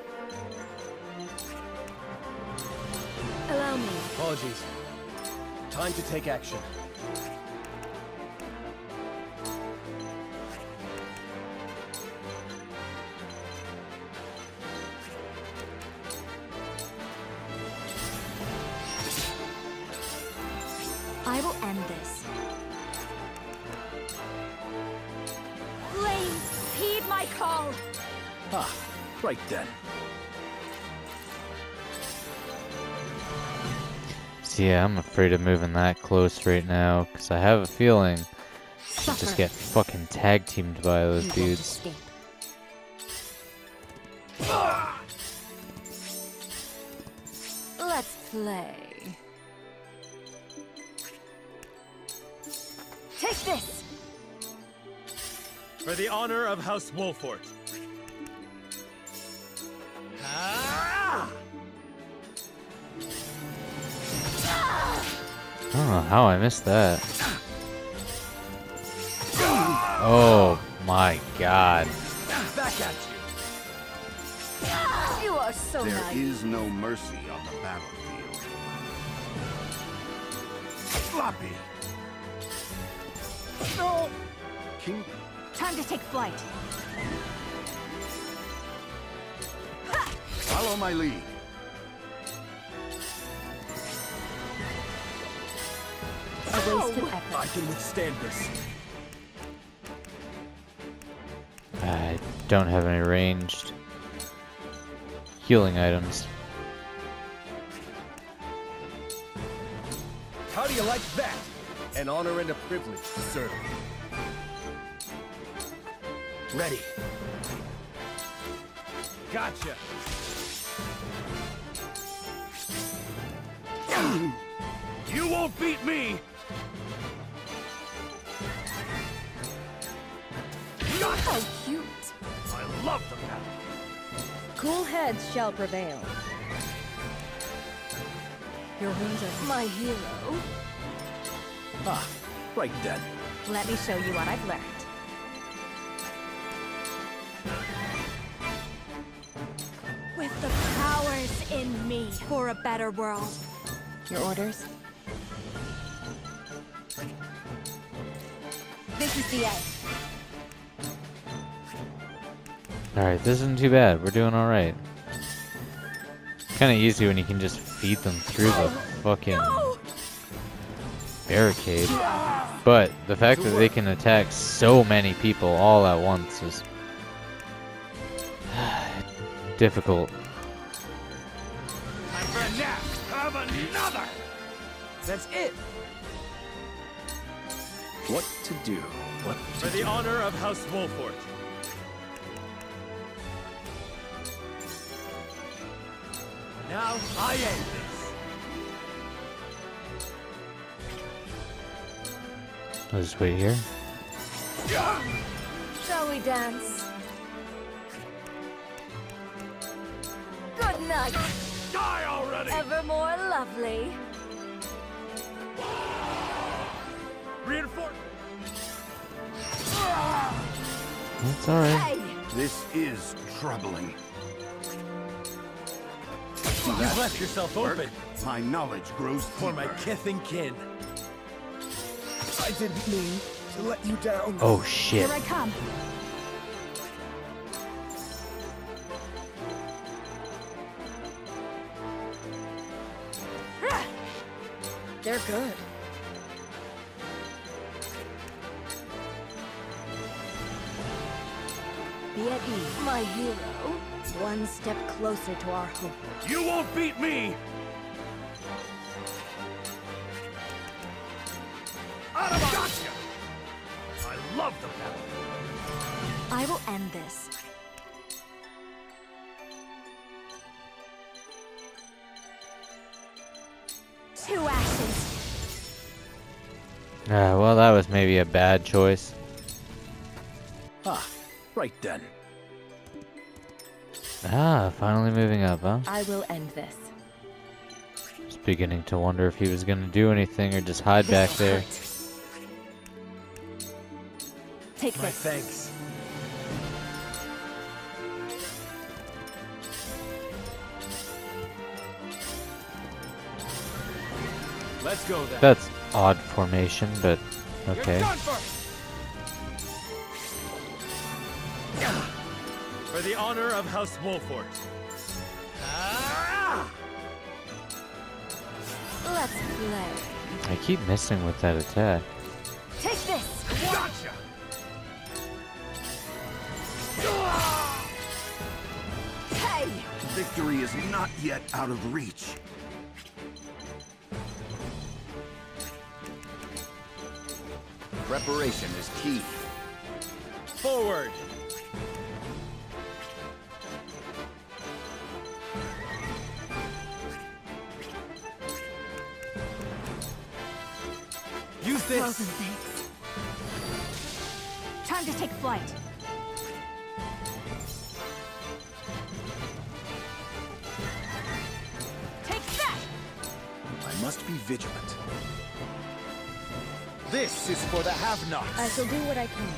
Allow me. Apologies. Time to take action. I will end this. Flames, heed my call! Ah, right then. So yeah, I'm afraid of moving that close right now, because I have a feeling I'll just get fucking tag teamed by those dudes. Let's play. Take this! For the honor of House Wolfort. I don't know how I missed that. Oh my god. Back at you. You are so There nice. is no mercy on the battlefield. Floppy! No! King... Time to take flight. Follow my lead. A wasted effort. I can withstand this. I don't have any ranged healing items. How do you like that? An honor and a privilege to serve. Ready. Gotcha. You won't beat me! How cute. I love the battle. Cool heads shall prevail. Your wounds are my hero. Ah, right then. Let me show you what I've learned. With the powers in me for a better world. Your orders? This is the end. Alright, this isn't too bad. We're doing alright. Kinda easy when you can just feed them through the fucking barricade. But the fact that they can attack so many people all at once is difficult. Time for a nap! Have another! That's it. What to do? What For the honor of House Wolfort. Now I end this. I'll just wait here. Shall we dance? Good night. Die already! Evermore lovely. Reinforce! That's alright. Hey! This is troubling. You've left yourself open My knowledge grows for my deeper. kith and kin. I didn't mean to let you down. Oh shit. Here I come. They're good. Be at ease, my hero. One step closer to our hope. You won't beat me! Out of gotcha! I love the battle. I will end this. Two ashes. Well, that was maybe a bad choice. Ah, right then. Finally moving up, huh? I will end this. Just beginning to wonder if he was gonna do anything or just hide back there. Take My this. thanks. Let's go then. That's odd formation, but okay. You're done for. For the honor of House Wolfort. Let's play. I keep missing with that attack. Take this. Gotcha! Hey! Victory is not yet out of reach. Preparation is key. Forward. Use this! Thousand thanks. Time Time to take flight. Take that! I must be vigilant. This is for the have-nots. I shall do what I can.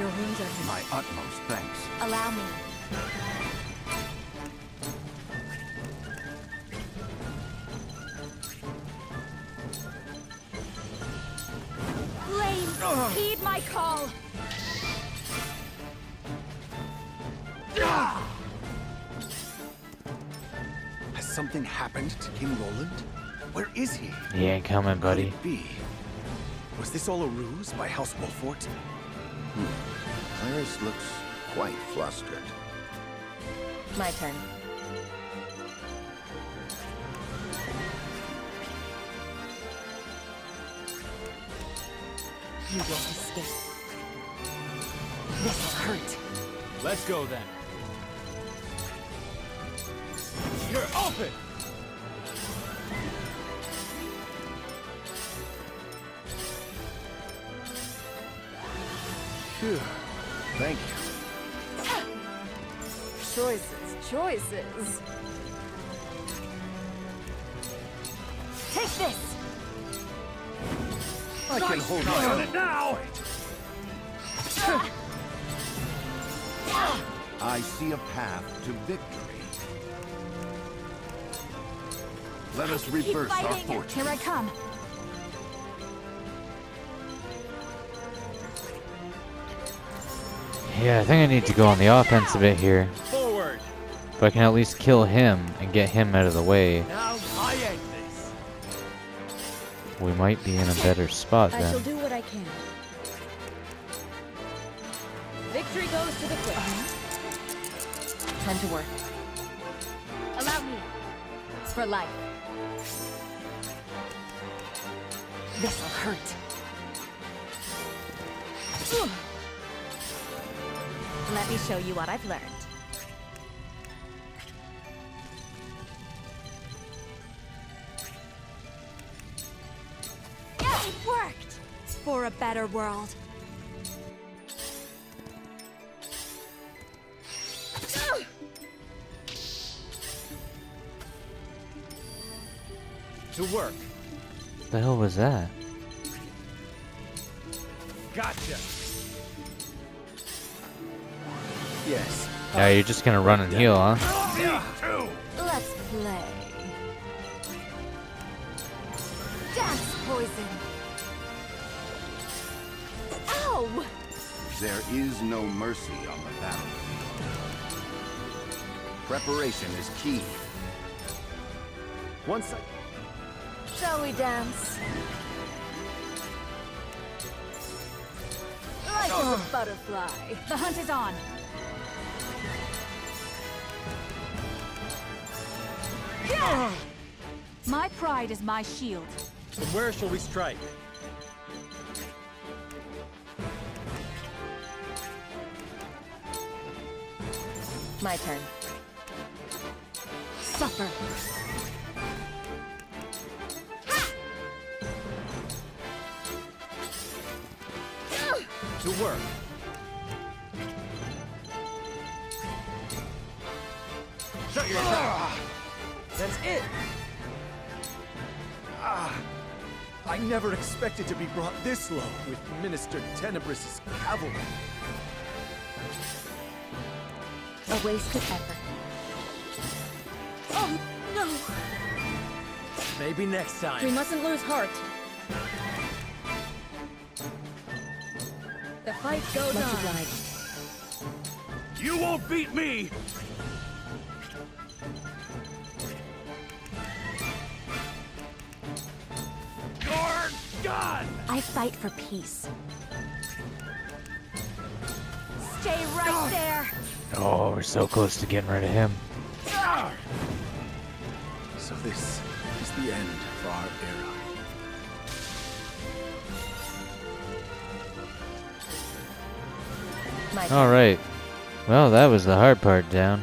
Your wounds are My utmost thanks. Allow me. Flames, heed my call. Has something happened to King Roland? Where is he? He ain't coming, buddy. Could it be? Was this all a ruse by House Wolfort? Claris looks quite flustered. My turn. You won't escape. This'll hurt. Let's go then. You're open! Phew. Thank you. Choices. Take this! I can hold my own now! I see a path to victory. Let us Keep reverse our fighting! fortune. Here I come. Yeah, I think I need to go on the offense a bit here. Forward! If I can at least kill him and get him out of the way, Now I ain't this. we might be in a better spot I shall then. do what I can. Victory goes to the quick. Time to work. Allow me. For life. This'll hurt. Let me show you what I've learned. It worked! For a better world. To work. What the hell was that? Gotcha. Yes. Yeah, you're just gonna run and heal, huh? Let's play. Dance poison. Ow! There is no mercy on the battlefield. Preparation is key. Once I... Shall we dance? Light as a butterfly. The hunt is on. My pride is my shield. From where shall we strike? My turn. Suffer. To work. Shut your mouth. That's it. I never expected to be brought this low with Minister Tenebris's cavalry. A wasted effort. Oh, no! Maybe next time. We mustn't lose heart. The fight goes on. Much obliged. You won't beat me! You're done! I fight for peace. Stay right there! Oh, we're so close to getting rid of him. So this is the end of our era. Alright. Well, that was the hard part down.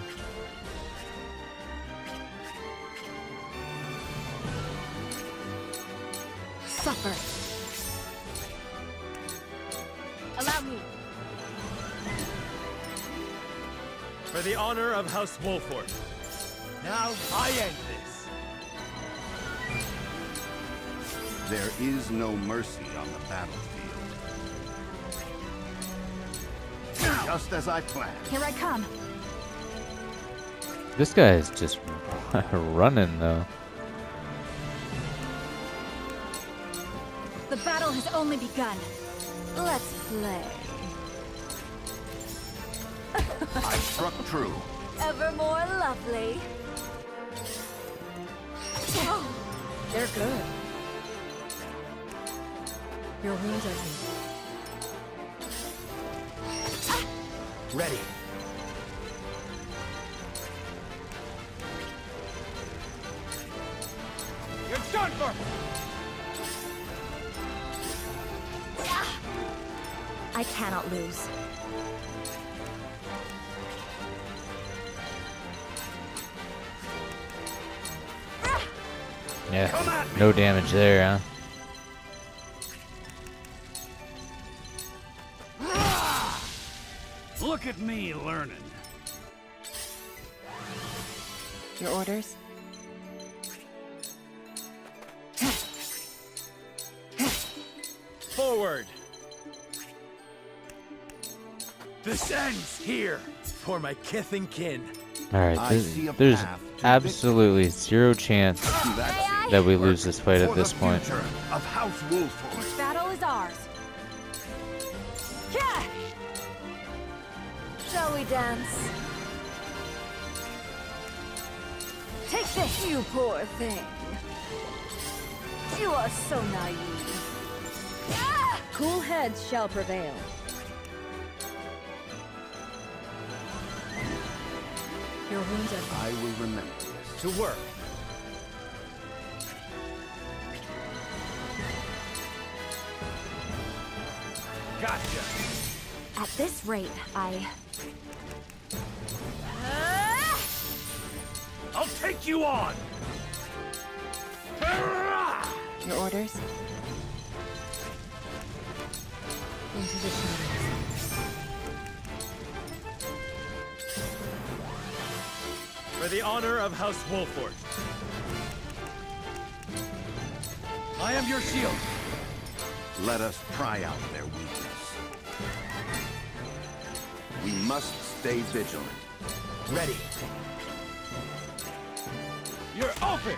For the honor of House Wolfort. Now I end this. There is no mercy on the battlefield. Just as I planned. Here I come. This guy is just running though. The battle has only begun. Let's play. I struck true. Ever more lovely. They're good. Your wounds are healed. Ready. You're done for! I cannot lose. Yeah, no damage there, huh? Look at me learning. Your orders? Forward! This ends here for my kith and kin. Alright, there's absolutely zero chance that we lose this fight at this point. Of House Wolfort. This battle is ours. Yeah! Shall we dance? Take this, you poor thing. You are so naive. Ah! Cool heads shall prevail. Your wounds are I will remember this. To work. Gotcha. At this rate, I'll take you on! Your orders? Into the shadows. For the honor of House Wolfort. I am your shield. Let us pry out their weakness. We must stay vigilant. Ready. You're open!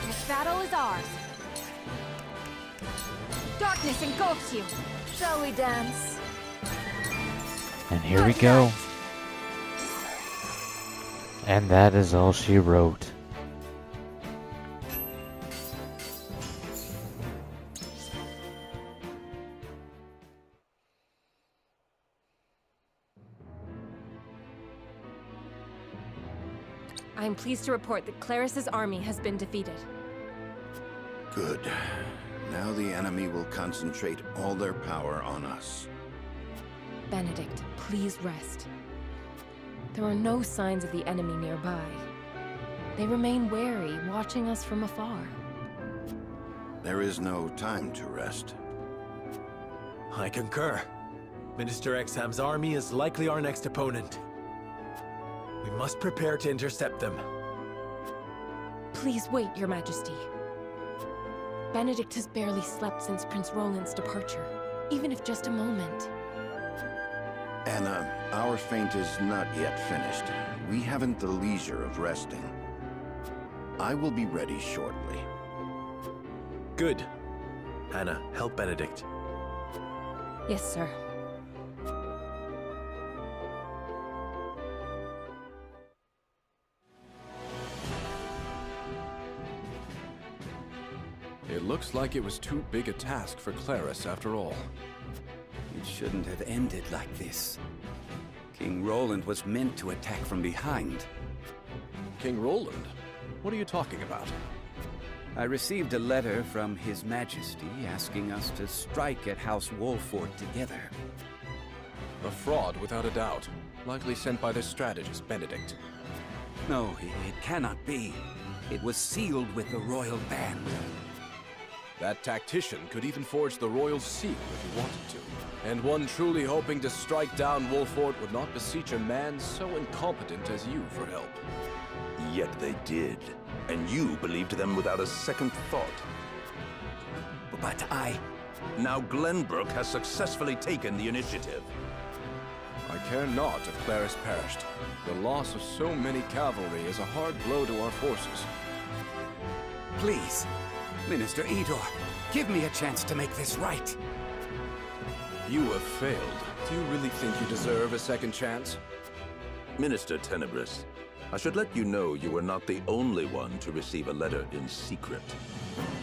this battle is ours. Darkness engulfs you. Shall we dance? And here we go. And that is all she wrote. I am pleased to report that Clarus's army has been defeated. Good. Now the enemy will concentrate all their power on us. Benedict, please rest. There are no signs of the enemy nearby. They remain wary, watching us from afar. There is no time to rest. I concur. Minister Exham's army is likely our next opponent. We must prepare to intercept them. Please wait, Your Majesty. Benedict has barely slept since Prince Roland's departure, even if just a moment. Anna, our feint is not yet finished. We haven't the leisure of resting. I will be ready shortly. Good. Anna, help Benedict. Yes, sir. It looks like it was too big a task for Clarus after all. It shouldn't have ended like this. King Roland was meant to attack from behind. King Roland? What are you talking about? I received a letter from His Majesty asking us to strike at House Wolfort together. A fraud without a doubt. Likely sent by their strategist, Benedict. No, it cannot be. It was sealed with the royal band. That tactician could even forge the royal seal if he wanted to. And one truly hoping to strike down Wolffort would not beseech a man so incompetent as you for help. Yet they did. And you believed them without a second thought. But I... Now Glenbrook has successfully taken the initiative. I care not if Claris perished. The loss of so many cavalry is a hard blow to our forces. Please, Minister Idor, give me a chance to make this right. You have failed. Do you really think you deserve a second chance? Minister Tenebris, I should let you know you were not the only one to receive a letter in secret.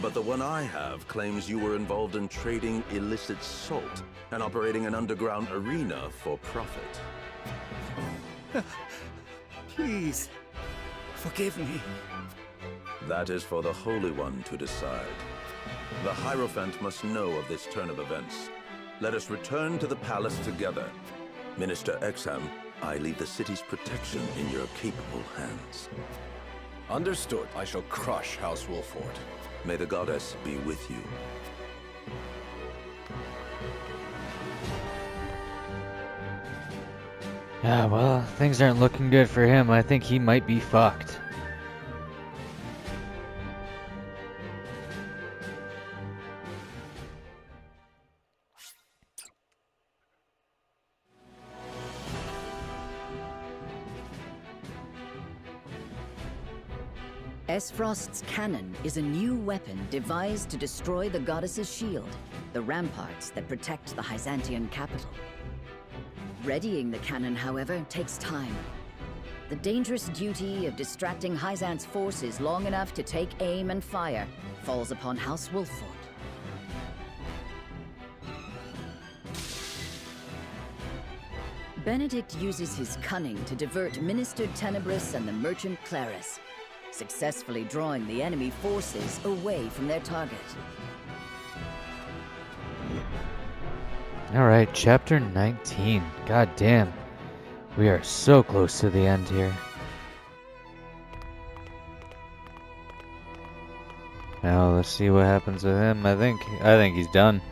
But the one I have claims you were involved in trading illicit salt and operating an underground arena for profit. Please, forgive me. That is for the Holy One to decide. The Hierophant must know of this turn of events. Let us return to the palace together. Minister Exham, I leave the city's protection in your capable hands. Understood. I shall crush House Wolffort. May the goddess be with you. Yeah, well, things aren't looking good for him. I think he might be fucked. Esfrost's cannon is a new weapon devised to destroy the goddess's shield, the ramparts that protect the Hyzantian capital. Readying the cannon, however, takes time. The dangerous duty of distracting Hyzant's forces long enough to take aim and fire falls upon House Wolffort. Benedict uses his cunning to divert Minister Tenebris and the merchant Claris, successfully drawing the enemy forces away from their target. Alright, chapter 19. God damn. We are so close to the end here. Now let's see what happens with him. I think he's done.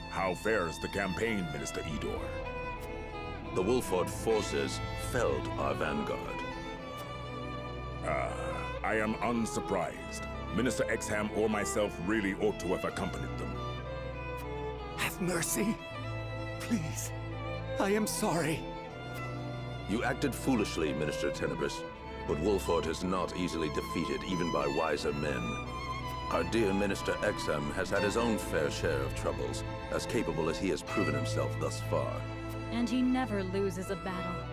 How fares the campaign, Minister Idor? The Wolffort forces felled our vanguard. I am unsurprised. Minister Exham or myself really ought to have accompanied them. Have mercy. Please. I am sorry. You acted foolishly, Minister Tenebris, but Wolffort is not easily defeated even by wiser men. Our dear Minister Exham has had his own fair share of troubles, as capable as he has proven himself thus far. And he never loses a battle.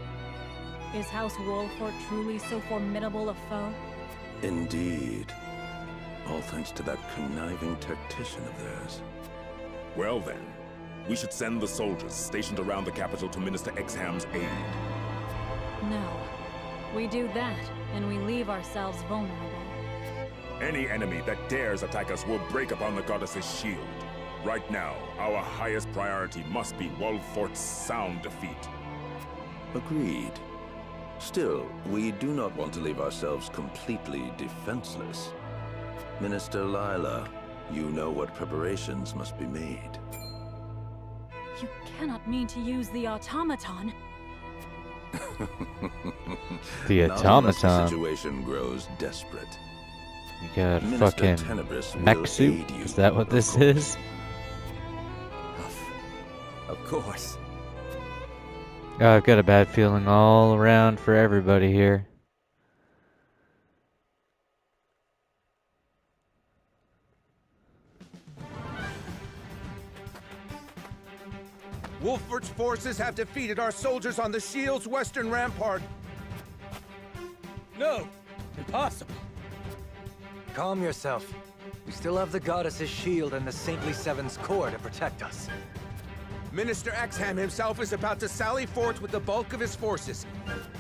Is House Wolffort truly so formidable a foe? Indeed. All thanks to that conniving tactician of theirs. Well then, we should send the soldiers stationed around the capital to Minister Exham's aid. No. We do that, and we leave ourselves vulnerable. Any enemy that dares attack us will break upon the goddess's shield. Right now, our highest priority must be Wolffort's sound defeat. Agreed. Still, we do not want to leave ourselves completely defenseless. Minister Lila, you know what preparations must be made. You cannot mean to use the automaton. The Not unless the automaton. situation grows desperate. You got Minister fucking Tenebris will mech suit? aid you, Is that what of this course. is? Of course. I've got a bad feeling all around for everybody here. Wolffort's forces have defeated our soldiers on the shield's western rampart. No! Impossible! Calm yourself. We still have the goddess's shield and the Saintly Seven's core to protect us. Minister Exham himself is about to sally forth with the bulk of his forces.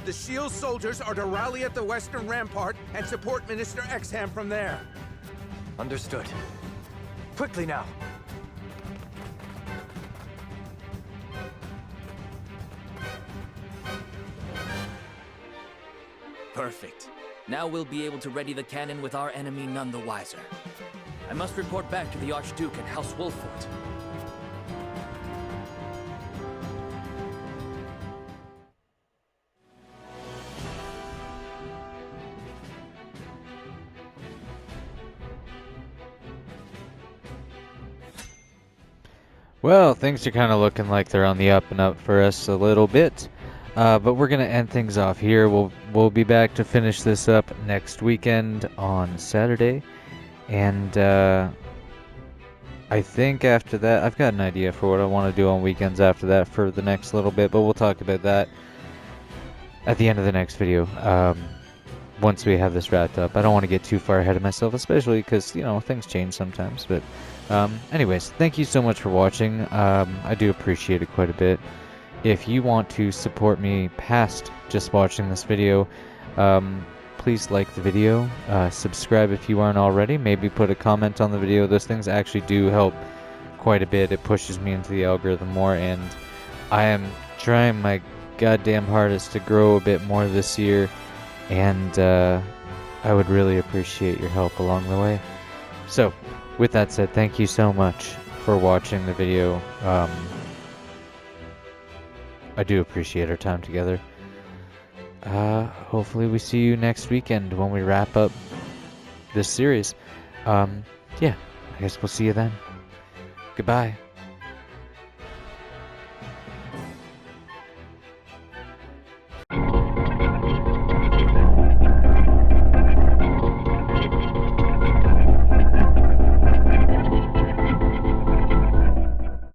The shield soldiers are to rally at the western rampart and support Minister Exham from there. Understood. Quickly now! Perfect. Now we'll be able to ready the cannon with our enemy none the wiser. I must report back to the Archduke and House Wolfort. Well, things are kind of looking like they're on the up and up for us a little bit. But we're going to end things off here. We'll be back to finish this up next weekend on Saturday. And I think after that, I've got an idea for what I want to do on weekends after that for the next little bit. But we'll talk about that at the end of the next video. Once we have this wrapped up. I don't want to get too far ahead of myself, especially because, you know, things change sometimes. But anyways, thank you so much for watching. I do appreciate it quite a bit. If you want to support me past just watching this video, please like the video, subscribe if you aren't already, maybe put a comment on the video. Those things actually do help quite a bit. It pushes me into the algorithm more, and I am trying my goddamn hardest to grow a bit more this year, and I would really appreciate your help along the way. So, with that said, thank you so much for watching the video. I do appreciate our time together. Hopefully we see you next weekend when we wrap up this series. Yeah, I guess we'll see you then. Goodbye.